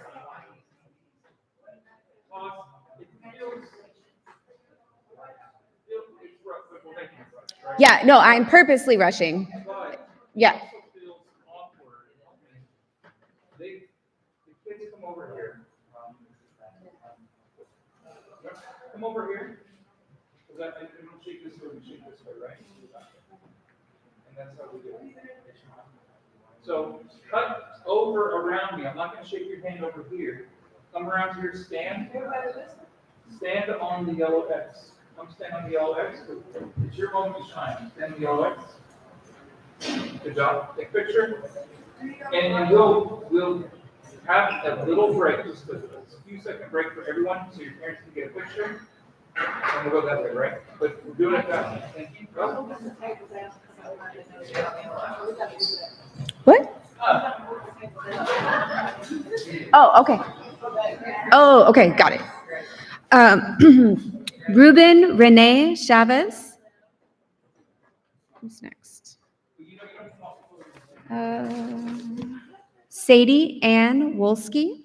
Yeah, no, I'm purposely rushing. Yeah. The kids come over here. Come over here. Because I don't shake this way, we shake this way, right? And that's how we do it. So cut over around me. I'm not going to shake your hand over here. Come around here, stand. Stand on the yellow X. Come stand on the yellow X. It's your moment to shine. Stand on the yellow X. Good job. Take a picture. And we'll have a little break, just a few second break for everyone, so your parents can get a picture. And we'll go that way, right? But we're doing it fast. Thank you. Go. What? Oh, okay. Oh, okay, got it. Ruben Renee Chavez. Who's next? Sadie Ann Wolski.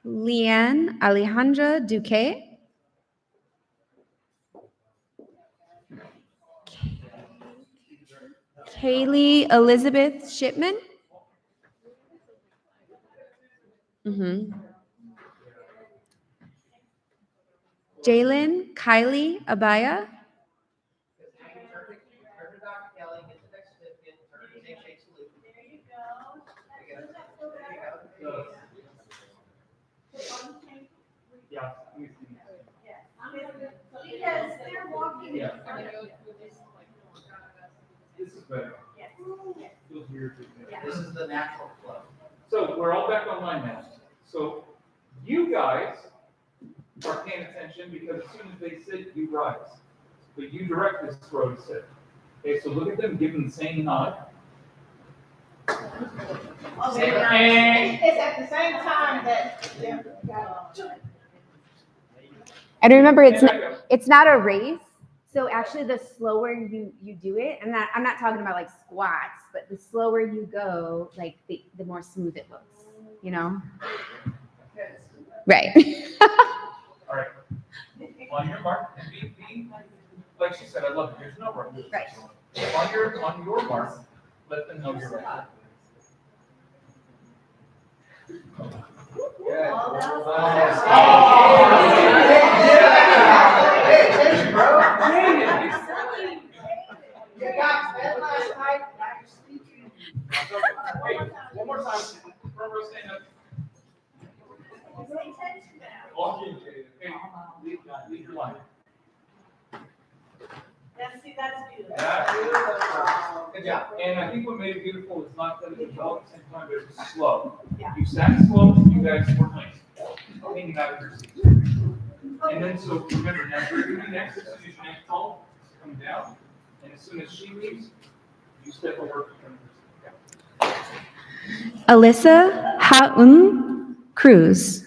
Leanne Alejandra Duque. Haley Elizabeth Shipman. Jalen Kylie Abaya. Yeah. Because they're walking. Yeah. This is better. Feels weird. This is the natural flow. So we're all back online now. So you guys are paying attention because as soon as they sit, you rise. But you direct this row to sit. Okay, so look at them, give them the same nod. It's at the same time that. And remember, it's not a race. So actually, the slower you do it, and I'm not talking about like squats, but the slower you go, like the more smooth it looks. You know. Right. All right. On your mark, and be like she said, I love it. There's no rush. Right. On your mark, let them know you're ready. One more time. Front row, stand up. Okay, lead your line. That's beautiful. Good job. And I think what made it beautiful is not that it was all at the same time, but it was slow. You sat slow, you guys were nice. Hanging out of your seats. And then, so remember, now you're going to be next, as soon as your next call, come down. And as soon as she leaves, you step over from her seat. Alyssa Haun Cruz.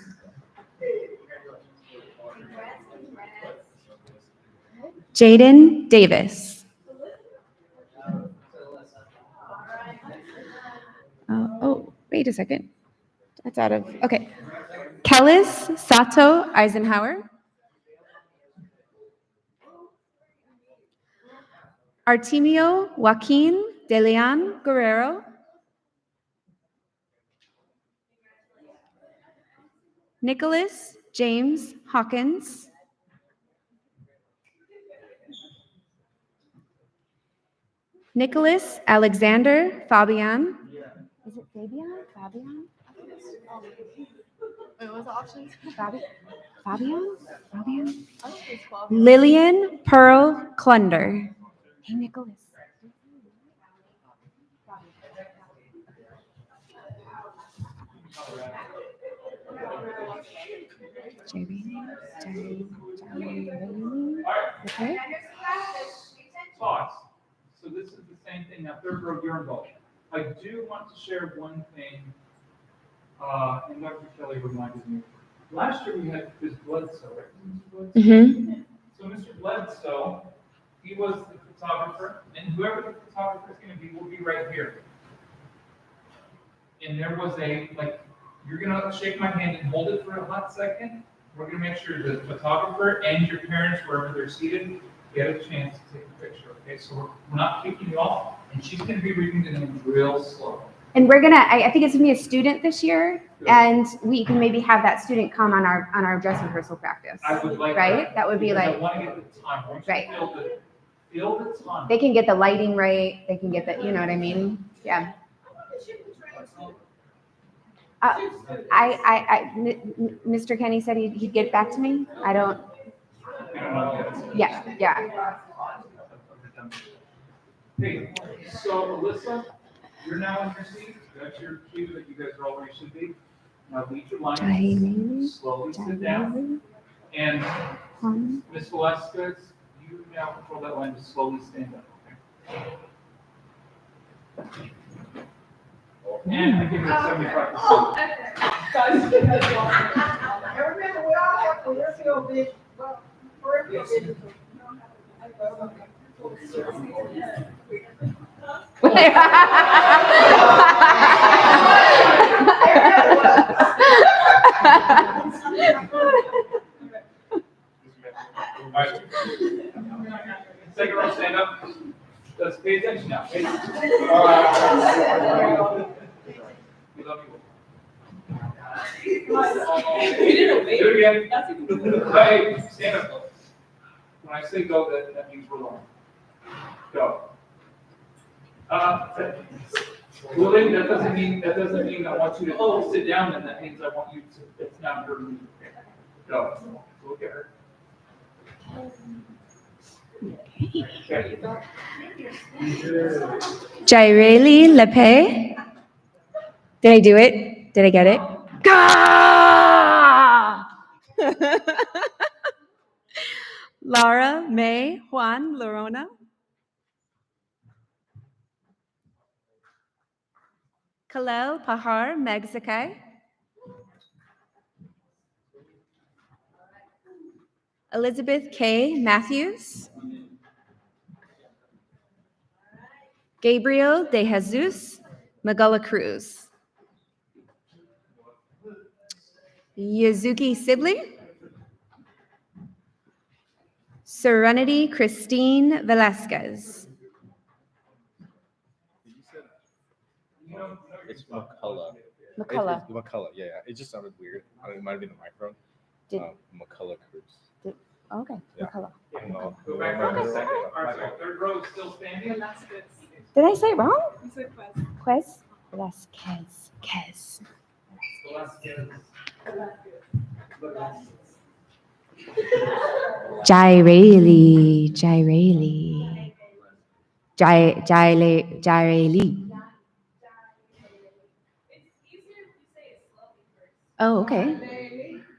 Jaden Davis. Oh, wait a second. That's out of, okay. Kellis Sato Eisenhower. Artemio Joaquin De Leon Guerrero. Nicholas James Hawkins. Nicholas Alexander Fabian. Is it Fabian? Fabian? Wait, what was the options? Fabian? Lillian Pearl Clunder. Hey, Nicholas. Okay. Pause. So this is the same thing. Now, third row, you're involved. I do want to share one thing, and Dr. Kelly reminded me. Last year we had Mr. Bledsoe, right? Mm-hmm. So Mr. Bledsoe, he was the photographer, and whoever the photographer is going to be will be right here. And there was you're going to shake my hand and hold it for a hot second. We're going to make sure the photographer and your parents, wherever they're seated, get a chance to take a picture. Okay, so we're not kicking you off, and she's going to be reading the names real slow. And we're gonna, I think it's gonna be a student this year, and we can maybe have that student come on our dress rehearsal practice. I would like right? That would be like, I want to get the time. right. Feel the time. They can get the lighting right. They can get the, you know what I mean? Yeah. Mr. Kenny said he'd get back to me. I don't. Yeah. Hey, so Alyssa, you're now in your seat. That's your cue that you guys are all where you should be. Now lead your line. Slowly sit down. And Ms. Velasquez, you now control that line to slowly stand up. Okay? And I give you 75%. And remember, we all have peripheral vision. Well, peripheral vision. Second row, stand up. Let's pay attention now. We love you. Do it again. Hey, stand up. When I say go, that means we're long. Go. Willing, that doesn't mean I want you to sit down, and that means I want you to, it's not your move. Go. Look at her. Okay. Jaireli Lepe. Did I do it? Did I get it? Gah! Laura May Juan Lorona. Kalel Pahar Megzakai. Elizabeth K. Matthews. Gabriel De Jesus Magala Cruz. Yazuki Sibley. Serenity Christine Velasquez. It's McCullough. McCullough. It's McCullough, yeah. It just sounded weird. I mean, it might have been the microphone. McCullough Cruz. Okay, Yeah. McCullough. No, Go back for a second. All right, so third row is still standing. Did I say it wrong? You said Quest. Quez Velasquez. Quez. Jaireli. Oh, okay.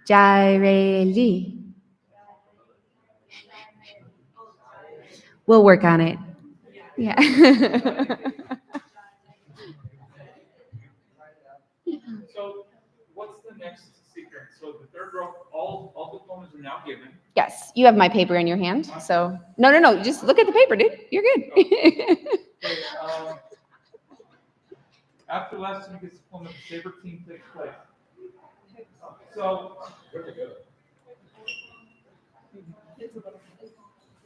Jaireli. We'll work on it. Yeah. So what's the next secret? So the third row, all diplomas are now given. Yes, you have my paper in your hand. So no. Just look at the paper, dude. You're good. Okay, after last week's diploma, the Sabre team takes place. So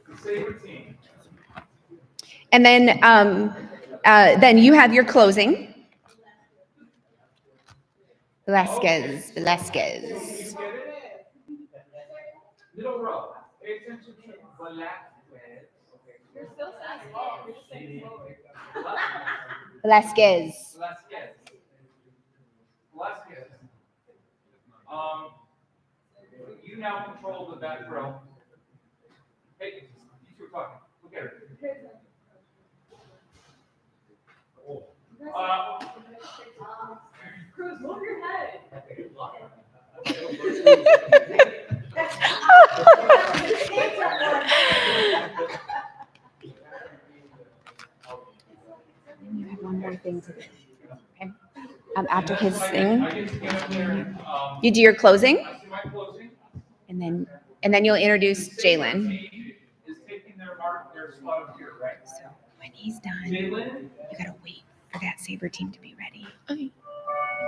the Sabre team. And then you have your closing. Velasquez. Middle row. Pay attention to Velasquez. Velasquez. You now control the back row. Hey, you two are talking. Look at her. Cruz, move your head. You have one more thing to do. Okay. After his thing, you do your closing, and then you'll introduce Jalen. So when he's done, you gotta wait for that Sabre team to be ready. Okay.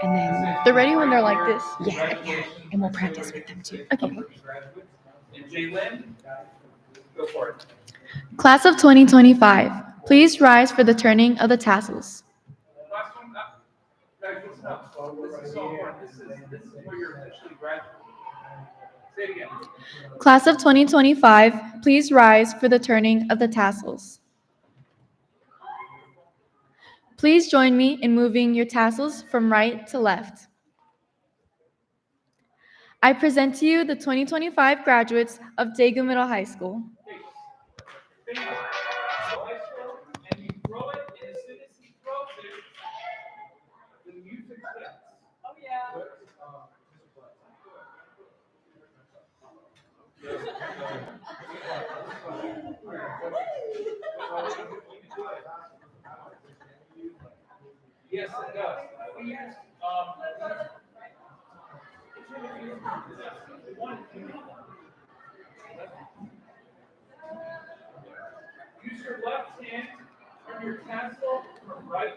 And then They're ready when they're like this. yeah, and we'll practice with them too. Okay. And Jalen, go for it. Class of 2025, please rise for the turning of the tassels. Last one, guys, listen up. This is so important. This is where you're officially graduating. Say it again. Class of 2025, please rise for the turning of the tassels. Please join me in moving your tassels from right to left. I present to you the 2025 graduates of Daegu Middle High School. And you throw it, and as soon as he throws it, the music starts. Oh, yeah. Yes, it does. Use your left hand, turn your tassel from right